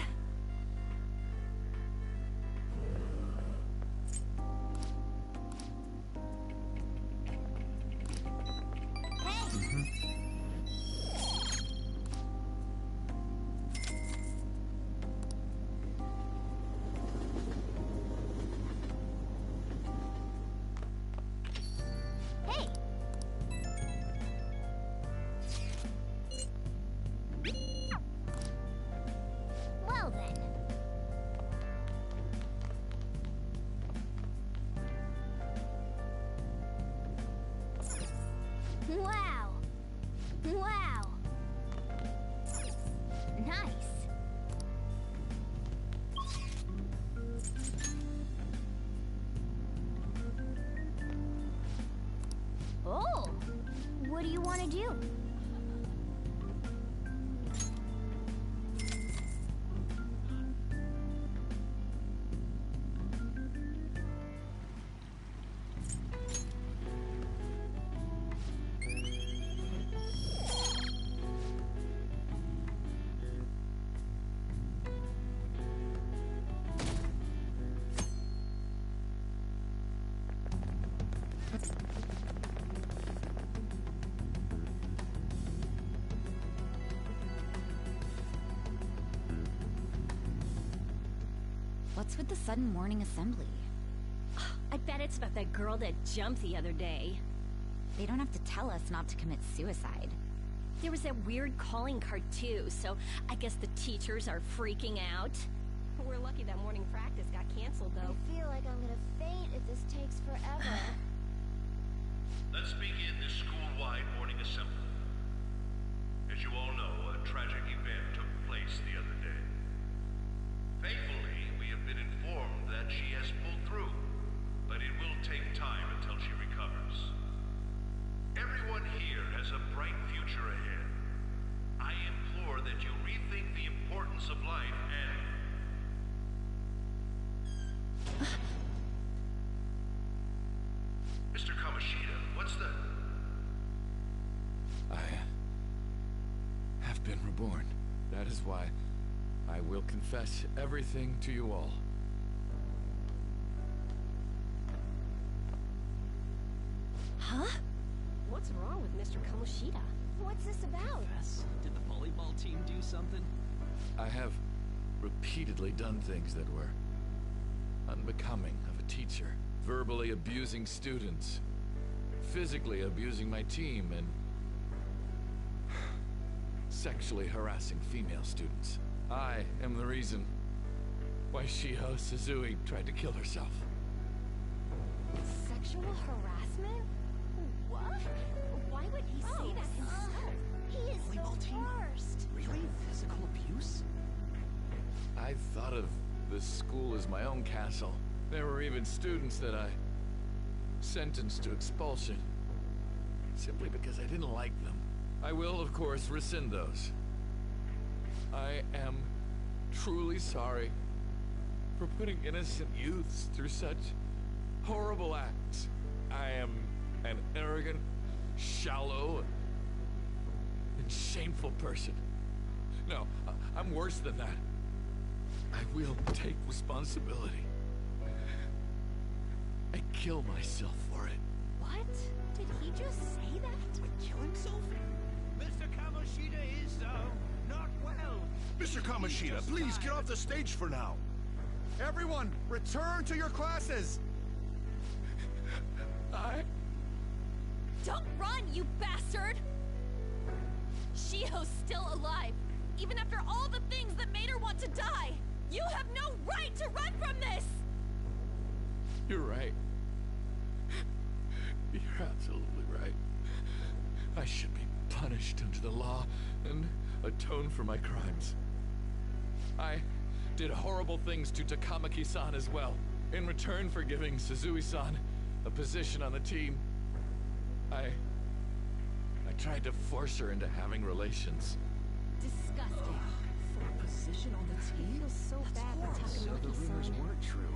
Hey! Well then. Wow! Wow! Nice! Oh! What do you want to do? What's with the sudden morning assembly? I bet it's about that girl that jumped the other day. They don't have to tell us not to commit suicide. There was that weird calling card too, so I guess the teachers are freaking out. We're lucky that morning practice got canceled, though. I feel like I'm gonna faint if this takes forever. Let's begin this school-wide morning assembly. As you all know, a tragic event took place the other day. Thankfully, we have been informed that she has pulled through, but it will take time until she recovers. Everyone here has a bright future ahead. I implore that you rethink the importance of life and... Mr. Kamoshida, what's the... I have been reborn. That is why I will confess everything to you all. Huh? What's wrong with Mr. Kamoshida? What's this about? Did the volleyball team do something? I have repeatedly done things that were unbecoming of a teacher. Verbally abusing students, physically abusing my team, and sexually harassing female students. I am the reason why Shiho Suzui tried to kill herself. Sexual harassment? What? Why would he say that himself? He is Volleyball the team? worst. Really? Physical abuse? I thought of this school as my own castle. There were even students that I sentenced to expulsion, simply because I didn't like them. I will, of course, rescind those. I am truly sorry for putting innocent youths through such horrible acts. I am an arrogant, shallow, and shameful person. No, I'm worse than that. I will take responsibility. I kill myself for it. What? Did he just say that? Kill himself? Mr. Kamoshida is, not well. Mr. Kamoshida, please get off the stage for now. Everyone, return to your classes! Don't run, you bastard! Shiho's still alive, even after all the things that made her want to die. You have no right to run from this! You're right. You're absolutely right. I should be punished under the law and atone for my crimes. I did horrible things to Takamaki-san as well, in return for giving Suzui-san a position on the team. I tried to force her into having relations. Disgusting. For a position on the team? Feels so bad for So the rumors Takamaki-san. weren't true.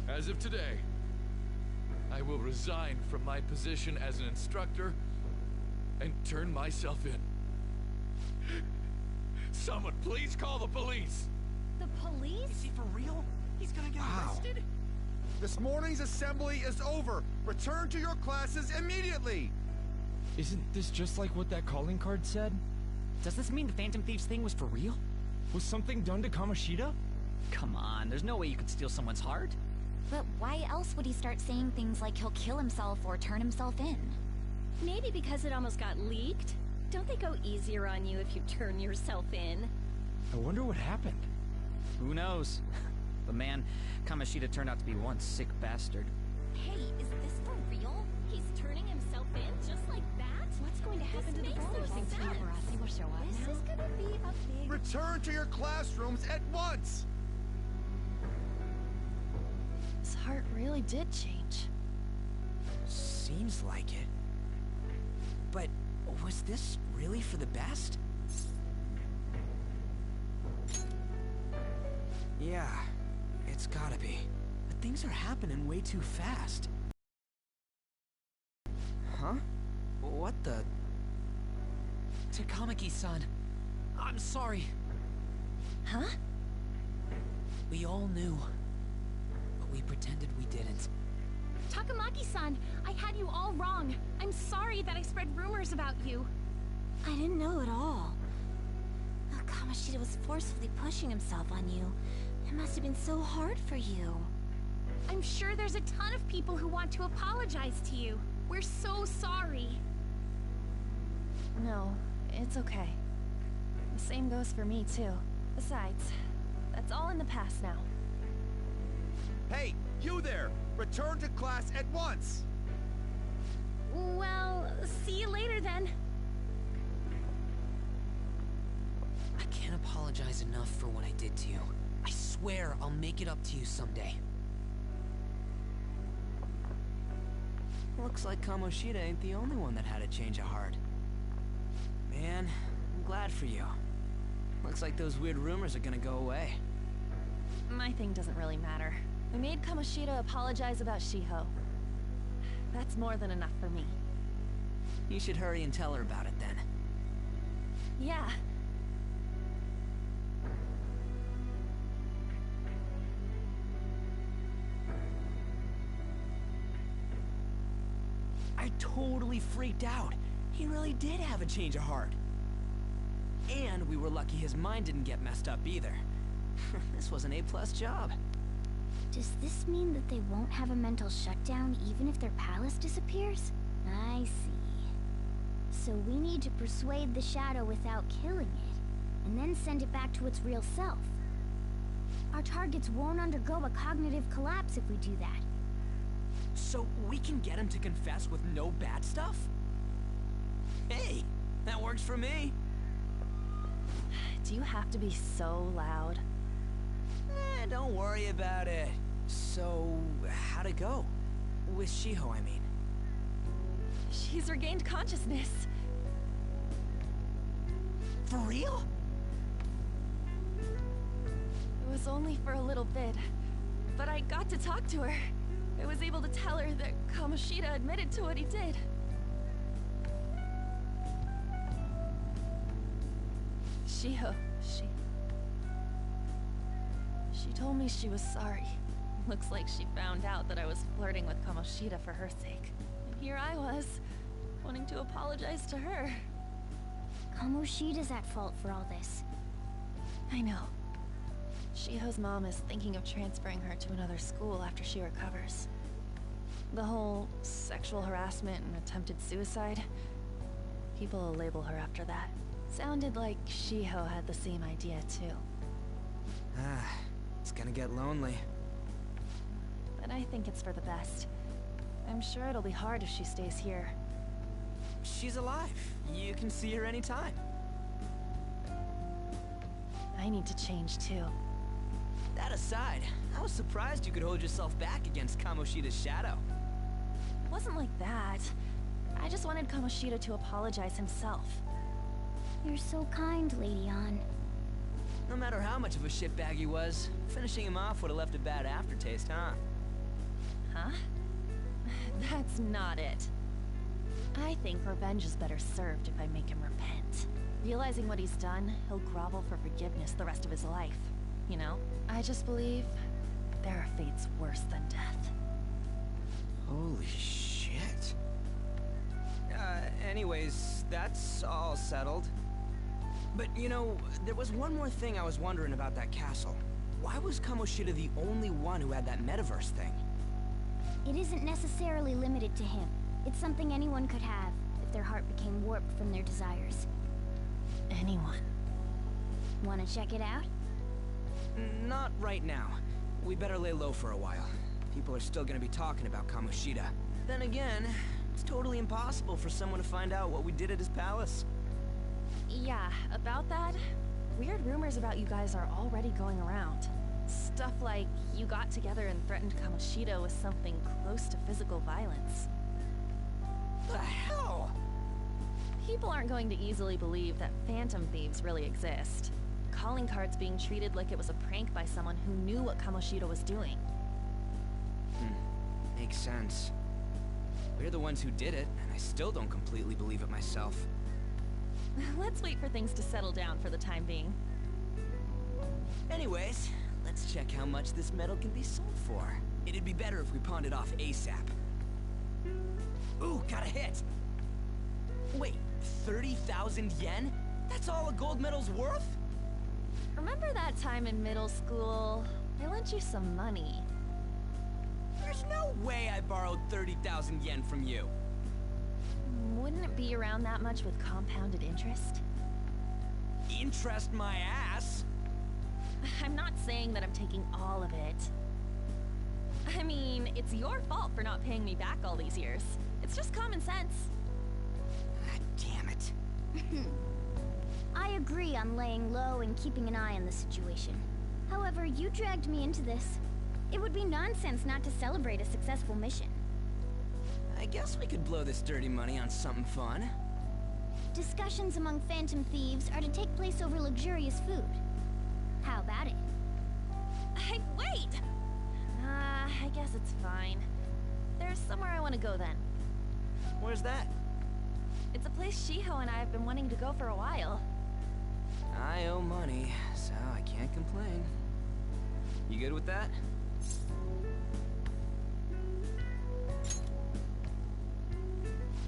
As of today, I will resign from my position as an instructor and turn myself in. Someone please call the police! The police? Is he for real? He's gonna get arrested? This morning's assembly is over. Return to your classes immediately. Isn't this just like what that calling card said? Does this mean the Phantom Thieves thing was for real? Was something done to Kamoshida? Come on, there's no way you could steal someone's heart. But why else would he start saying things like he'll kill himself or turn himself in? Maybe because it almost got leaked. Don't they go easier on you if you turn yourself in? I wonder what happened. Who knows? But man, Kamoshida turned out to be one sick bastard. Hey, is this for real? He's turning himself in just like that? What's going to happen to the girl? Think paparazzi will show up This now? is gonna be a big... Return to your classrooms at once. His heart really did change. Seems like it. But was this really for the best? Yeah, it's gotta be. But things are happening way too fast. Huh? What the... Takamaki-san, I'm sorry. Huh? We all knew, but we pretended we didn't. Takamaki-san, I had you all wrong. I'm sorry that I spread rumors about you. I didn't know at all. Kamoshida was forcefully pushing himself on you. It must have been so hard for you. I'm sure there's a ton of people who want to apologize to you. We're so sorry. No, it's okay. The same goes for me, too. Besides, that's all in the past now. Hey, you there! Return to class at once! Well, see you later then. I can't apologize enough for what I did to you. I swear I'll make it up to you someday. Looks like Kamoshida ain't the only one that had a change of heart. Man, I'm glad for you. Looks like those weird rumors are gonna go away. My thing doesn't really matter. We made Kamoshida apologize about Shiho. That's more than enough for me. You should hurry and tell her about it then. Yeah. I totally freaked out. He really did have a change of heart. And we were lucky his mind didn't get messed up either. This was an A+ job. Does this mean that they won't have a mental shutdown even if their palace disappears? I see. So we need to persuade the shadow without killing it, and then send it back to its real self. Our targets won't undergo a cognitive collapse if we do that. So we can get him to confess with no bad stuff? Hey, that works for me. Do you have to be so loud? Don't worry about it. So, how'd it go? With Shiho, I mean. She's regained consciousness. For real? It was only for a little bit, but I got to talk to her. I was able to tell her that Kamoshida admitted to what he did. Shiho, She told me she was sorry. Looks like she found out that I was flirting with Kamoshida for her sake. And here I was, wanting to apologize to her. Kamoshida's at fault for all this. I know. Shiho's mom is thinking of transferring her to another school after she recovers. The whole sexual harassment and attempted suicide, people will label her after that. Sounded like Shiho had the same idea too. It's gonna get lonely. But I think it's for the best. I'm sure it'll be hard if she stays here. She's alive. You can see her anytime. I need to change too. That aside, I was surprised you could hold yourself back against Kamoshida's shadow. It wasn't like that. I just wanted Kamoshida to apologize himself. You're so kind, Lady Ann. No matter how much of a shitbag he was, finishing him off would have left a bad aftertaste, huh? Huh? That's not it. I think revenge is better served if I make him repent. Realizing what he's done, he'll grovel for forgiveness the rest of his life. You know? I just believe there are fates worse than death. Holy shit. Anyways, that's all settled. But, you know, there was one more thing I was wondering about that castle. Why was Kamoshida the only one who had that metaverse thing? It isn't necessarily limited to him. It's something anyone could have, if their heart became warped from their desires. Anyone. Wanna check it out? Not right now. We better lay low for a while. People are still gonna be talking about Kamoshida. Then again, it's totally impossible for someone to find out what we did at his palace. Yeah, about that, weird rumors about you guys are already going around. Stuff like you got together and threatened Kamoshida with something close to physical violence. The hell? People aren't going to easily believe that phantom thieves really exist. Calling cards being treated like it was a prank by someone who knew what Kamoshida was doing. Makes sense. We're the ones who did it, and I still don't completely believe it myself. Let's wait for things to settle down for the time being. Anyways, let's check how much this metal can be sold for. It'd be better if we pawned it off ASAP. Ooh, got a hit! Wait, 30,000 yen? That's all a gold medal's worth? Remember that time in middle school? I lent you some money. There's no way I borrowed 30,000 yen from you. Wouldn't it be around that much with compounded interest? Interest my ass? I'm not saying that I'm taking all of it. I mean, it's your fault for not paying me back all these years. It's just common sense. God damn it. I agree on laying low and keeping an eye on the situation. However, you dragged me into this. It would be nonsense not to celebrate a successful mission. I guess we could blow this dirty money on something fun. Discussions among phantom thieves are to take place over luxurious food. How about it? Hey, wait! I guess it's fine. There's somewhere I want to go then. Where's that? It's a place Shiho and I have been wanting to go for a while. I owe money, so I can't complain. You good with that?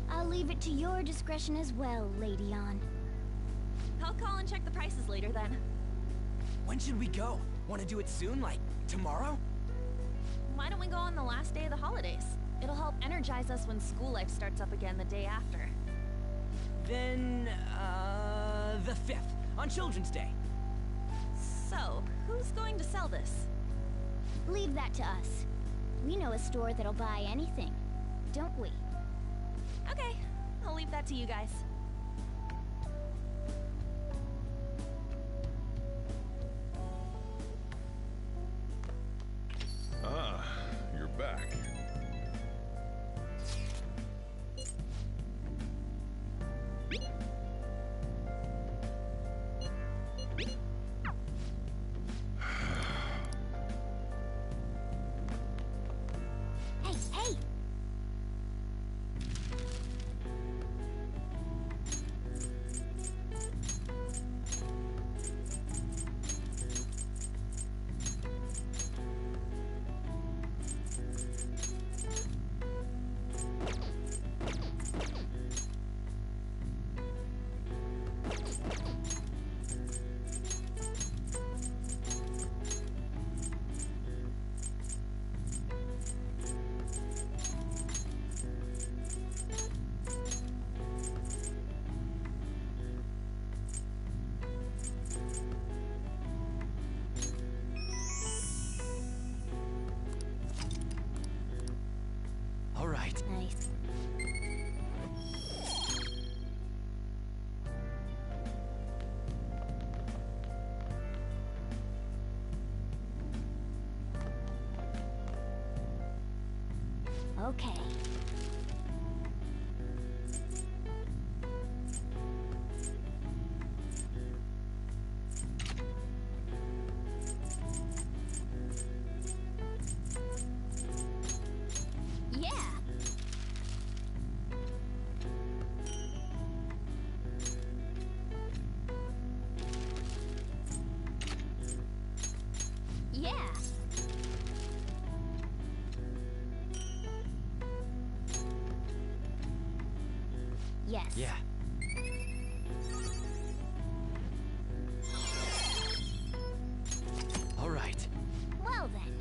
I'll leave it to your discretion as well, Lady Ann. I'll call and check the prices later then. When should we go? Want to do it soon, like tomorrow? Why don't we go on the last day of the holidays? It'll help energize us when school life starts up again the day after. Then, the 5th, on Children's Day. So, who's going to sell this? Leave that to us. We know a store that'll buy anything, don't we? Okay, I'll leave that to you guys. Ah, you're back. Hey! All right. Nice. Okay. Yeah. Yeah. Yes. Yeah. All right. Well then.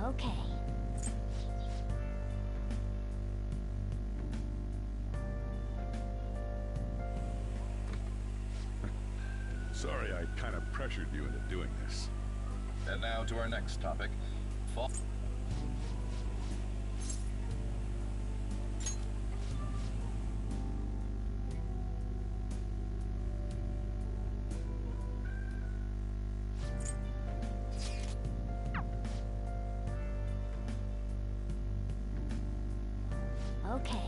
Okay. Sorry, I kind of pressured you into doing this. And now to our next topic. Fall. Okay.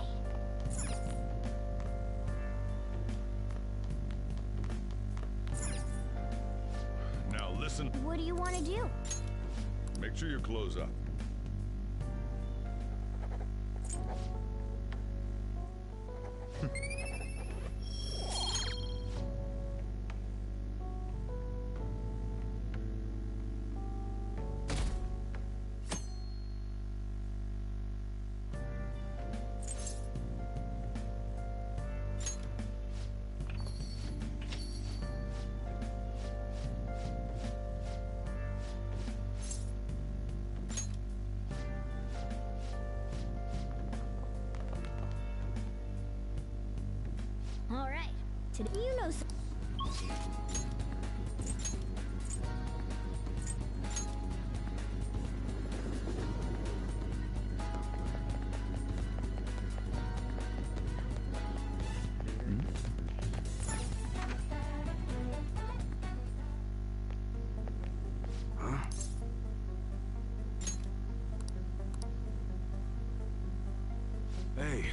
Now listen. What do you want to do? Make sure you close up. All right. Today, you know. Huh? Hey.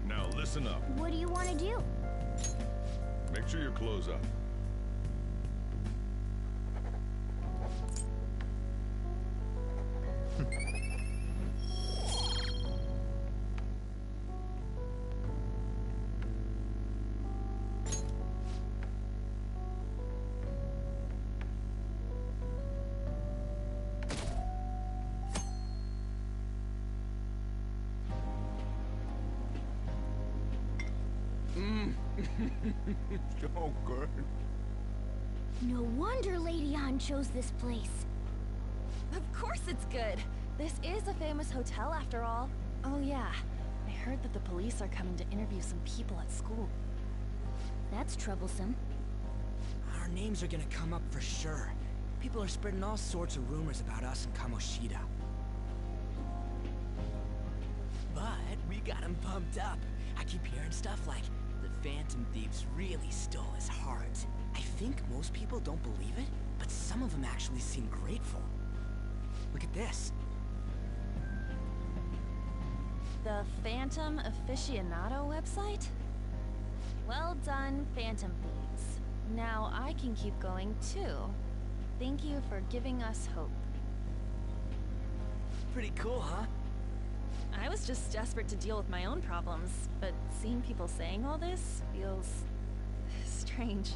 Now listen up. What do you want to do? Make sure you close up. So good. No wonder Lady Han chose this place. Of course it's good. This is a famous hotel after all. Oh yeah, I heard that the police are coming to interview some people at school. That's troublesome. Our names are gonna come up for sure. People are spreading all sorts of rumors about us and Kamoshida. But we got him pumped up. I keep hearing stuff like the Phantom Thieves really stole his heart. I think most people don't believe it, but some of them actually seem grateful. Look at this. The Phantom Aficionado website? Well done, Phantom Thieves. Now I can keep going too. Thank you for giving us hope. Pretty cool, huh? I was just desperate to deal with my own problems, but seeing people saying all this feels strange.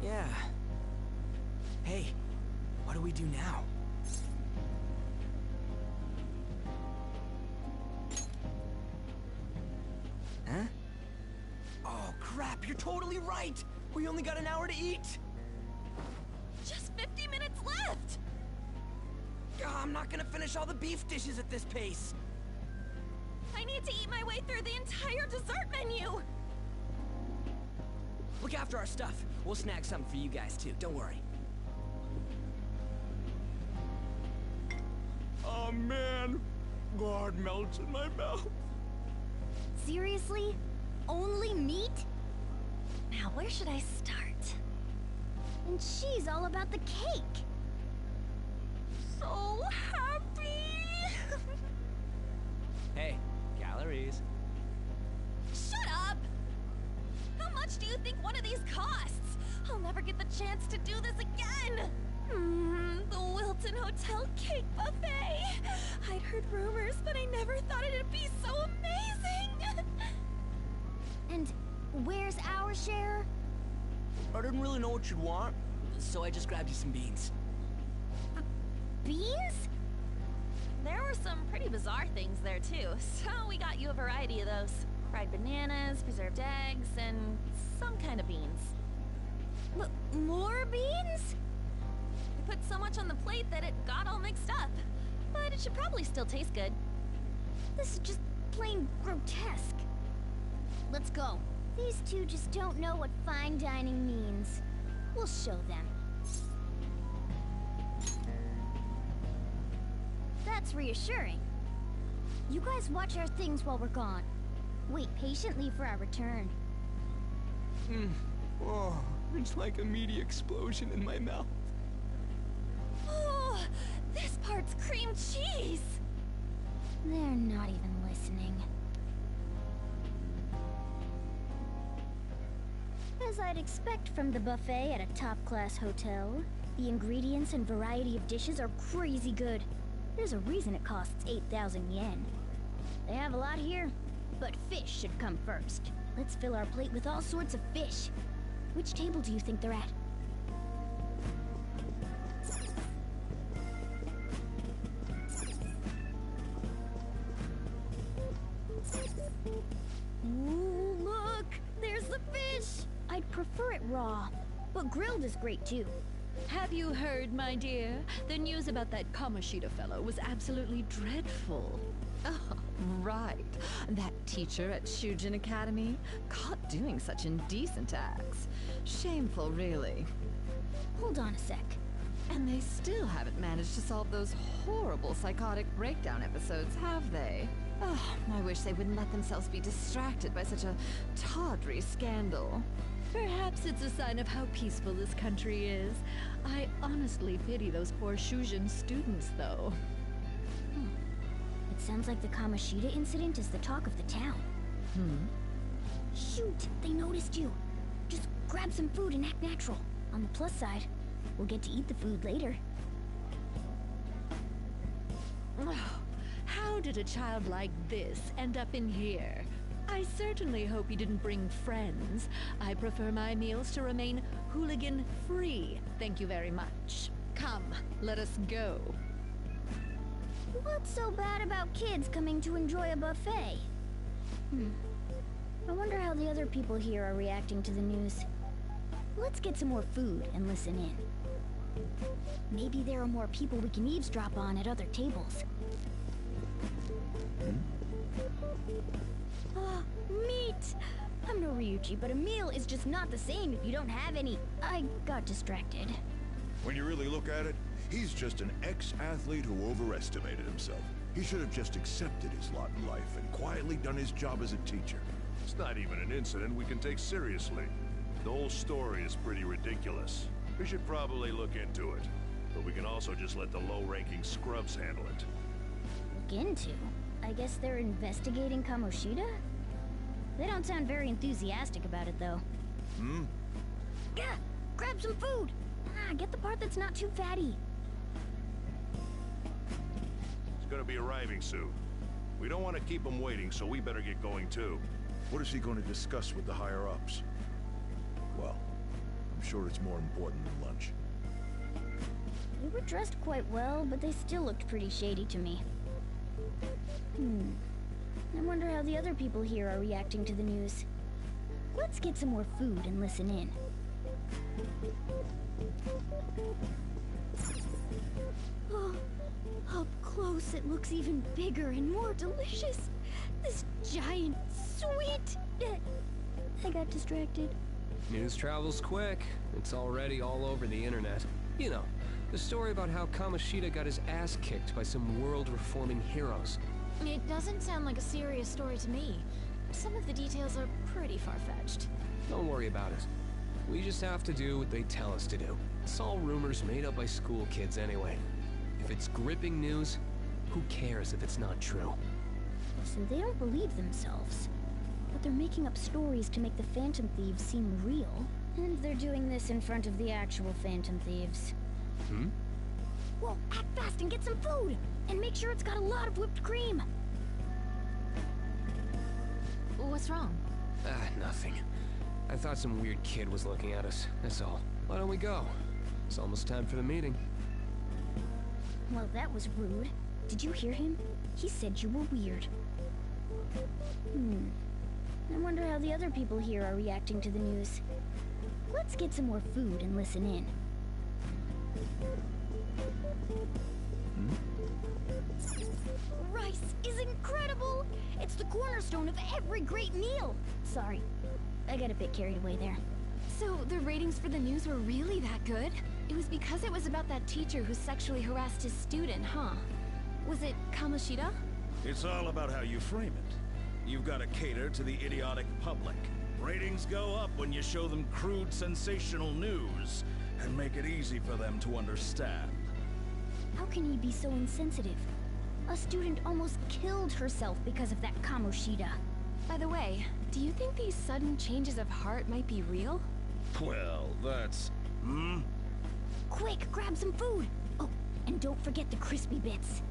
Yeah. Hey, what do we do now? Huh? Oh, crap, you're totally right! We only got an hour to eat! Just 50 minutes left! I'm not gonna finish all the beef dishes at this pace! I need to eat my way through the entire dessert menu! Look after our stuff. We'll snag something for you guys, too. Don't worry. Oh, man. God melts in my mouth. Seriously? Only meat? Now, where should I start? And she's all about the cake. So happy! Hey, calories. Shut up! How much do you think one of these costs? I'll never get the chance to do this again! The Wilton Hotel Cake Buffet! I'd heard rumors, but I never thought it'd be so amazing! And where's our share? I didn't really know what you'd want, so I just grabbed you some beans. Beans? There were some pretty bizarre things there too, so we got you a variety of those. Fried bananas, preserved eggs, and some kind of beans. More beans? We put so much on the plate that it got all mixed up. But it should probably still taste good. This is just plain grotesque. Let's go. These two just don't know what fine dining means. We'll show them. That's reassuring. You guys watch our things while we're gone. Wait patiently for our return. Oh, it's like a meaty explosion in my mouth. Oh, this part's cream cheese! They're not even listening. As I'd expect from the buffet at a top-class hotel, the ingredients and variety of dishes are crazy good. There's a reason it costs 8,000 yen. They have a lot here, but fish should come first. Let's fill our plate with all sorts of fish. Which table do you think they're at? Ooh, look! There's the fish! I'd prefer it raw, but grilled is great too. Have you heard, my dear? The news about that Kamoshida fellow was absolutely dreadful. Oh, right. That teacher at Shujin Academy, caught doing such indecent acts. Shameful, really. Hold on a sec. And they still haven't managed to solve those horrible psychotic breakdown episodes, have they? Oh, I wish they wouldn't let themselves be distracted by such a tawdry scandal. Perhaps it's a sign of how peaceful this country is. I honestly pity those poor Shujin students, though. It sounds like the Kamoshida incident is the talk of the town. Shoot, they noticed you. Just grab some food and act natural. On the plus side, we'll get to eat the food later. How did a child like this end up in here? I certainly hope he didn't bring friends. I prefer my meals to remain hooligan-free. Thank you very much. Come, let us go. What's so bad about kids coming to enjoy a buffet? I wonder how the other people here are reacting to the news. Let's get some more food and listen in. Maybe there are more people we can eavesdrop on at other tables. Meat! I'm no Ryuchi, but a meal is just not the same if you don't have any. I got distracted. When you really look at it, he's just an ex-athlete who overestimated himself. He should have just accepted his lot in life and quietly done his job as a teacher. It's not even an incident we can take seriously. The whole story is pretty ridiculous. We should probably look into it. But we can also just let the low-ranking scrubs handle it. Look into? I guess they're investigating Kamoshida? They don't sound very enthusiastic about it, though. Gah! Grab some food! Get the part that's not too fatty. He's gonna be arriving soon. We don't want to keep him waiting, so we better get going too. What is he going to discuss with the higher-ups? Well, I'm sure it's more important than lunch. They were dressed quite well, but they still looked pretty shady to me. I wonder how the other people here are reacting to the news. Let's get some more food and listen in. Oh, up close it looks even bigger and more delicious. This giant, sweet... I got distracted. News travels quick. It's already all over the internet. You know, the story about how Kamoshida got his ass kicked by some world-reforming heroes. It doesn't sound like a serious story to me. Some of the details are pretty far-fetched. Don't worry about it. We just have to do what they tell us to do. It's all rumors made up by school kids anyway. If it's gripping news, who cares if it's not true? So they don't believe themselves. But they're making up stories to make the Phantom Thieves seem real. And they're doing this in front of the actual Phantom Thieves. Well, act fast and get some food! And make sure it's got a lot of whipped cream! What's wrong? Nothing. I thought some weird kid was looking at us, that's all. Why don't we go? It's almost time for the meeting. Well, that was rude. Did you hear him? He said you were weird. I wonder how the other people here are reacting to the news. Let's get some more food and listen in. Rice is incredible! It's the cornerstone of every great meal! Sorry, I got a bit carried away there. So the ratings for the news were really that good? It was because it was about that teacher who sexually harassed his student, huh? Was it Kamoshida? It's all about how you frame it. You've got to cater to the idiotic public. Ratings go up when you show them crude, sensational news, and make it easy for them to understand. How can he be so insensitive? A student almost killed herself because of that Kamoshida. By the way, do you think these sudden changes of heart might be real? Well, that's... Quick, grab some food! Oh, and don't forget the crispy bits.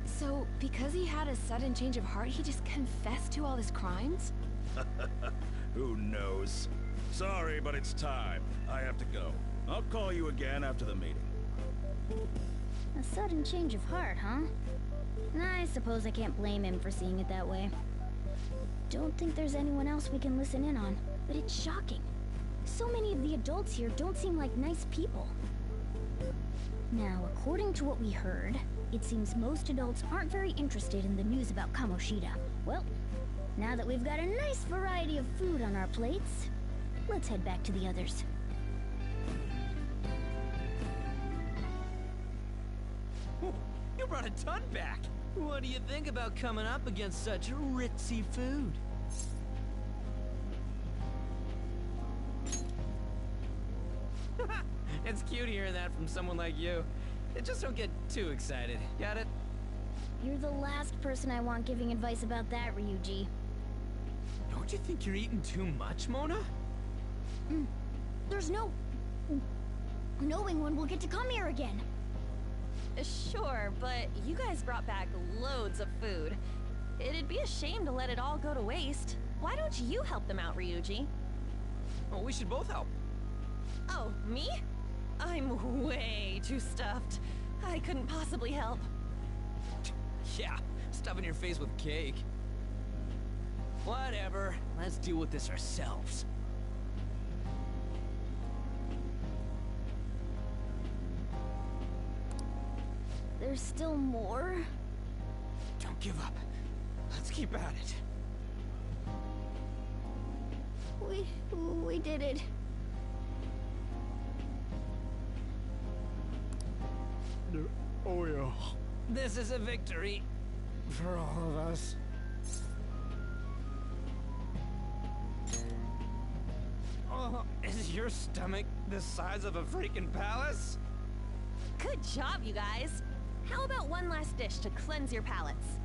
So, because he had a sudden change of heart, he just confessed to all his crimes? Who knows? Sorry, but it's time. I have to go. I'll call you again after the meeting. A sudden change of heart, huh? I suppose I can't blame him for seeing it that way. Don't think there's anyone else we can listen in on, but it's shocking. So many of the adults here don't seem like nice people. Now, according to what we heard, it seems most adults aren't very interested in the news about Kamoshida. Well, now that we've got a nice variety of food on our plates, let's head back to the others. You brought a ton back! What do you think about coming up against such ritzy food? It's cute hearing that from someone like you. Just don't get too excited, got it? You're the last person I want giving advice about that, Ryuji. Don't you think you're eating too much, Mona? There's no... knowing when we'll get to come here again. Sure, but you guys brought back loads of food. It'd be a shame to let it all go to waste. Why don't you help them out, Ryuji? Well, we should both help. Oh, me? I'm way too stuffed. I couldn't possibly help. Yeah, stuffing your face with cake. Whatever, let's deal with this ourselves. There's still more? Don't give up. Let's keep at it. We did it. Oh yeah. This is a victory for all of us. Oh, is your stomach the size of a freaking palace? Good job, you guys. How about one last dish to cleanse your palates?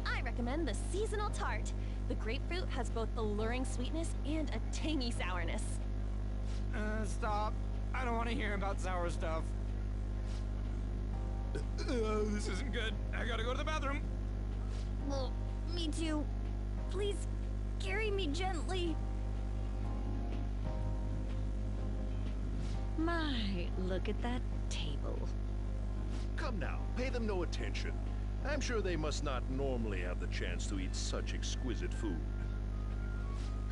I recommend the seasonal tart. The grapefruit has both alluring sweetness and a tangy sourness. Stop. I don't want to hear about sour stuff. This isn't good. I gotta go to the bathroom. Well, me too. Please, carry me gently. My, look at that table. Come now, pay them no attention. I'm sure they must not normally have the chance to eat such exquisite food.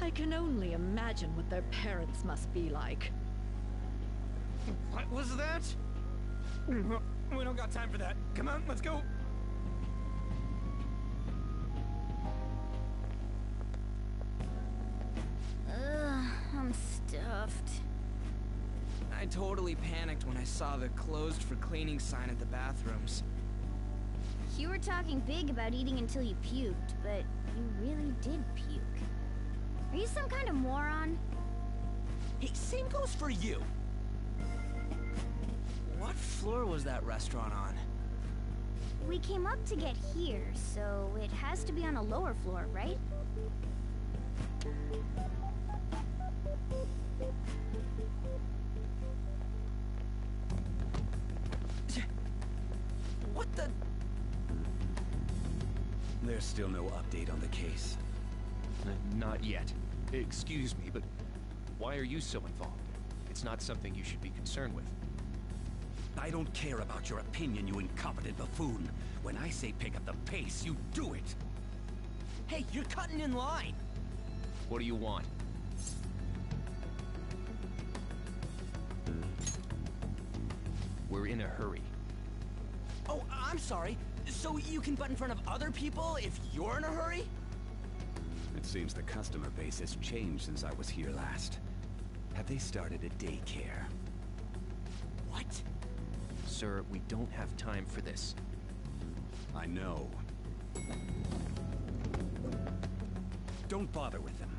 I can only imagine what their parents must be like. What was that? We don't got time for that. Come on, let's go. I'm stuffed. I totally panicked when I saw the closed for cleaning sign at the bathrooms. You were talking big about eating until you puked, but you really did puke. Are you some kind of moron? Hey, same goes for you. What floor was that restaurant on? We came up to get here, so it has to be on a lower floor, right? What the? There's still no update on the case. Not yet. Excuse me, but why are you so involved? It's not something you should be concerned with. I don't care about your opinion, you incompetent buffoon. When I say pick up the pace, you do it. Hey, you're cutting in line. What do you want? We're in a hurry. Oh, I'm sorry. So you can butt in front of other people if you're in a hurry? It seems the customer base has changed since I was here last. Have they started a daycare? What? Sir, we don't have time for this. I know. Don't bother with them.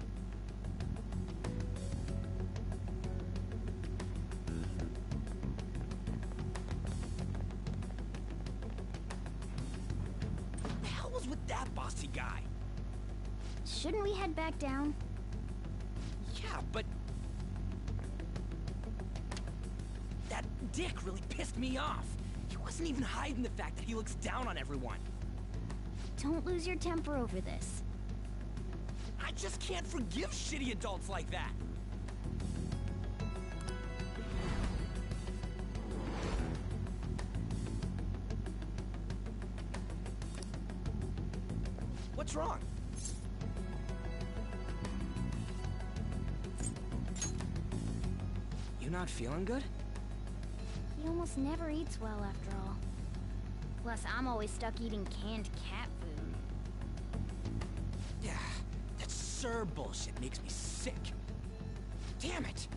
What the hell was with that bossy guy? Shouldn't we head back down? Yeah, but... that dick really pissed me off. He wasn't even hiding the fact that he looks down on everyone. Don't lose your temper over this. I just can't forgive shitty adults like that. What's wrong? You not feeling good? He almost never eats well after all. Plus, I'm always stuck eating canned cat food. Yeah, that Sir bullshit makes me sick. Damn it!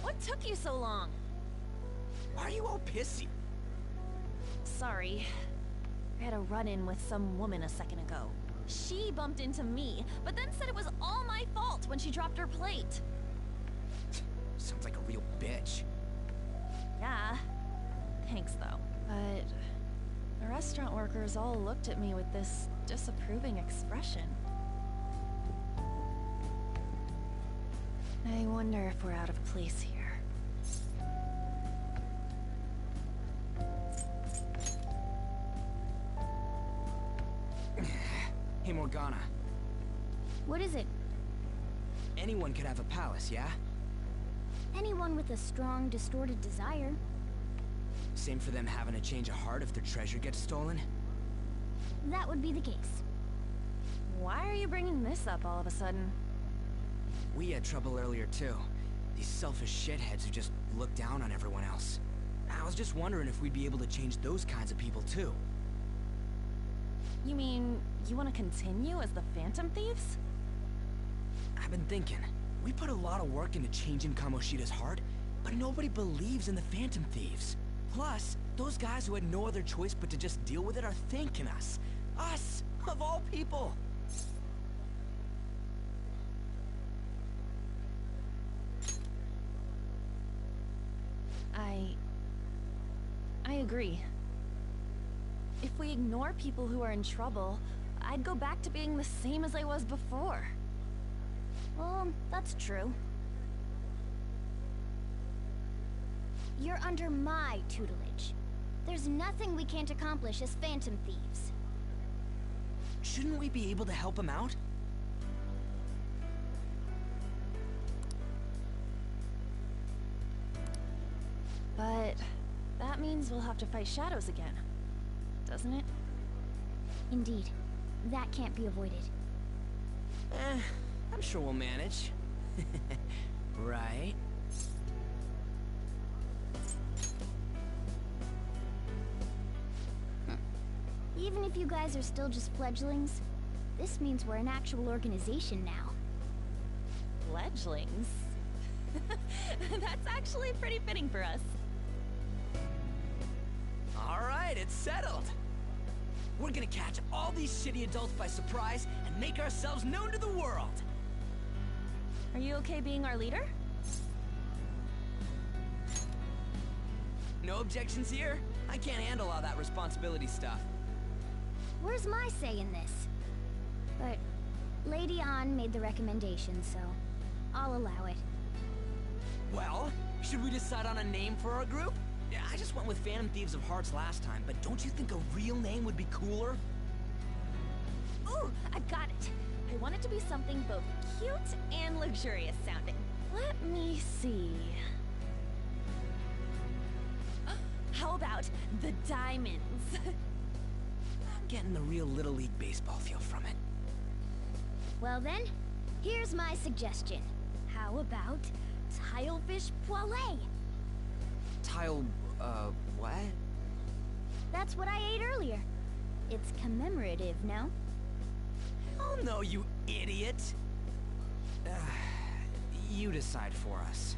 What took you so long? Why are you all pissy? Sorry. I had a run-in with some woman a second ago. She bumped into me, but then said it was all my fault when she dropped her plate. Sounds like a real bitch. Yeah. Thanks, though. But the restaurant workers all looked at me with this disapproving expression. I wonder if we're out of place here. Hey, Morgana. What is it? Anyone could have a palace, yeah? Anyone with a strong, distorted desire. Same for them having a change of heart if their treasure gets stolen? That would be the case. Why are you bringing this up all of a sudden? We had trouble earlier, too. These selfish shitheads who just look down on everyone else. I was just wondering if we'd be able to change those kinds of people, too. You mean, you want to continue as the Phantom Thieves? I've been thinking. We put a lot of work into changing Kamoshida's heart, but nobody believes in the Phantom Thieves. Plus, those guys who had no other choice but to just deal with it are thanking us. Us, of all people. I agree. If we ignore people who are in trouble, I'd go back to being the same as I was before. Well, that's true. You're under my tutelage. There's nothing we can't accomplish as Phantom Thieves. Shouldn't we be able to help him out? But that means we'll have to fight shadows again, doesn't it? Indeed. That can't be avoided. I'm sure we'll manage. Right? Even if you guys are still just fledglings, this means we're an actual organization now. Fledglings? That's actually pretty fitting for us. Alright, it's settled. We're gonna catch all these shitty adults by surprise and make ourselves known to the world. Are you okay being our leader? No objections here? I can't handle all that responsibility stuff. Where's my say in this? But Lady An made the recommendation, so I'll allow it. Well, should we decide on a name for our group? Yeah, I just went with Phantom Thieves of Hearts last time, but don't you think a real name would be cooler? Ooh, I've got it. I want it to be something both cute and luxurious sounding. Let me see. How about the Diamonds? I'm getting the real Little League Baseball feel from it. Well then, here's my suggestion. How about Tilefish Poêlée? What? That's what I ate earlier. It's commemorative, no? Oh no, you idiot! You decide for us.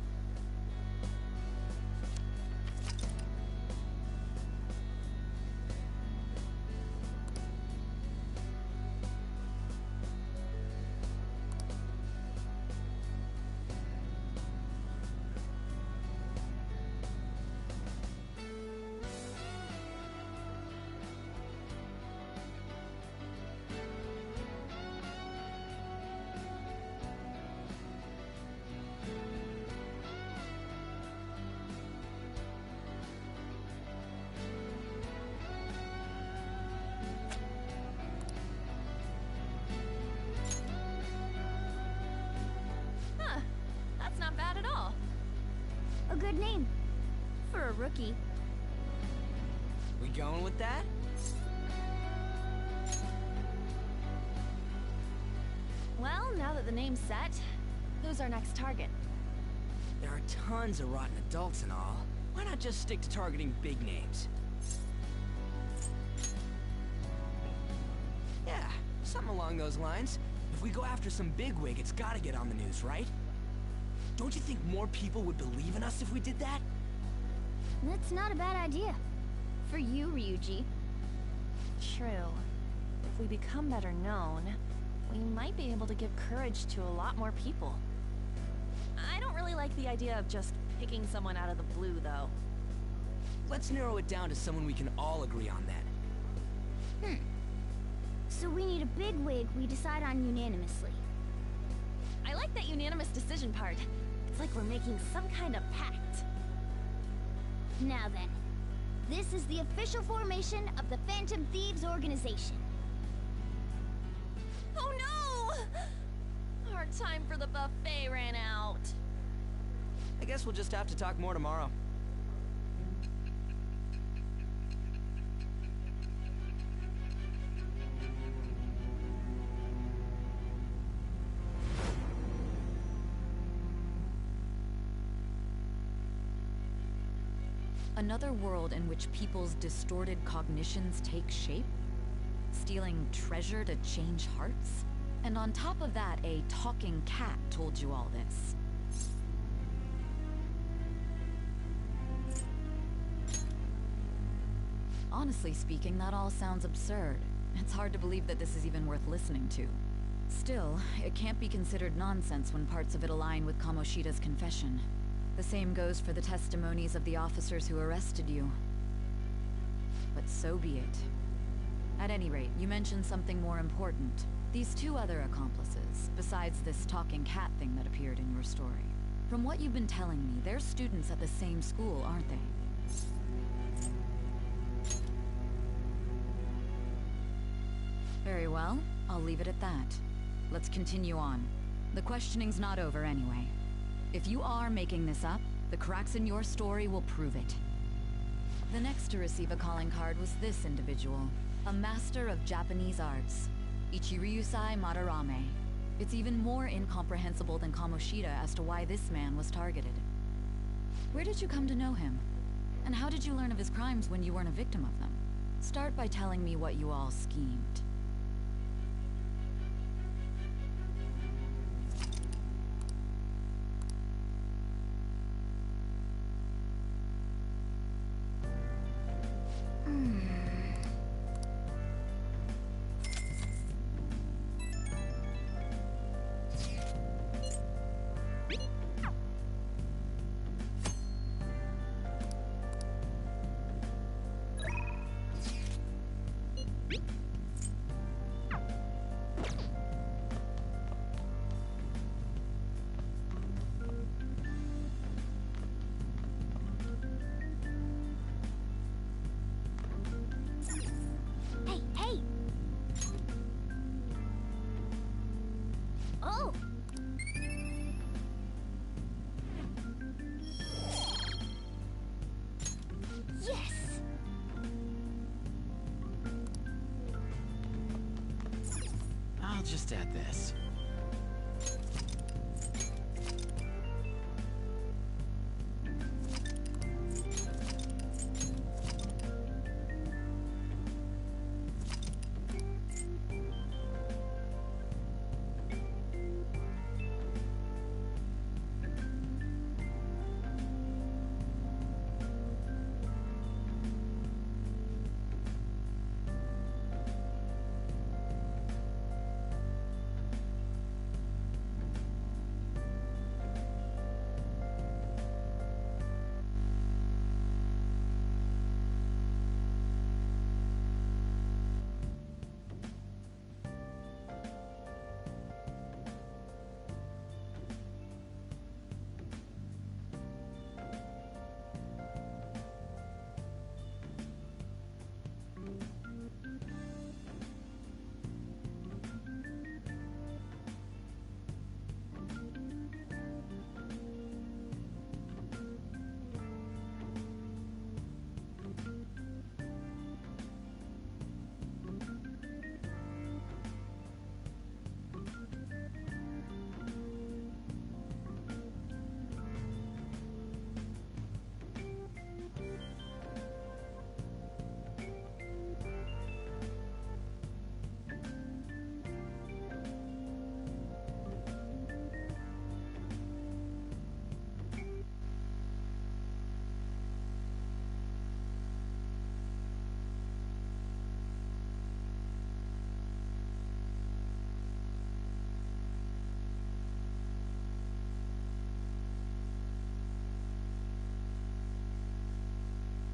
Not bad at all. A good name. For a rookie. We going with that? Well, now that the name's set, who's our next target? There are tons of rotten adults and all. Why not just stick to targeting big names? Yeah, something along those lines. If we go after some bigwig, it's gotta get on the news, right? Don't you think more people would believe in us if we did that? That's not a bad idea. For you, Ryuji. True. If we become better known, we might be able to give courage to a lot more people. I don't really like the idea of just picking someone out of the blue, though. Let's narrow it down to someone we can all agree on then. So we need a bigwig we decide on unanimously. I like that unanimous decision part. It's like we're making some kind of pact. Now then, this is the official formation of the Phantom Thieves organization. Oh no! Our time for the buffet ran out. I guess we'll just have to talk more tomorrow. Another world in which people's distorted cognitions take shape? Stealing treasure to change hearts? And on top of that, a talking cat told you all this. Honestly speaking, that all sounds absurd. It's hard to believe that this is even worth listening to. Still, it can't be considered nonsense when parts of it align with Kamoshida's confession. The same goes for the testimonies of the officers who arrested you. But so be it. At any rate, you mentioned something more important. These two other accomplices, besides this talking cat thing that appeared in your story. From what you've been telling me, they're students at the same school, aren't they? Very well, I'll leave it at that. Let's continue on. The questioning's not over anyway. If you are making this up, the cracks in your story will prove it. The next to receive a calling card was this individual, a master of Japanese arts, Ichiryusai Madarame. It's even more incomprehensible than Kamoshida as to why this man was targeted. Where did you come to know him? And how did you learn of his crimes when you weren't a victim of them? Start by telling me what you all schemed. Oh! Yes! I'll just add this.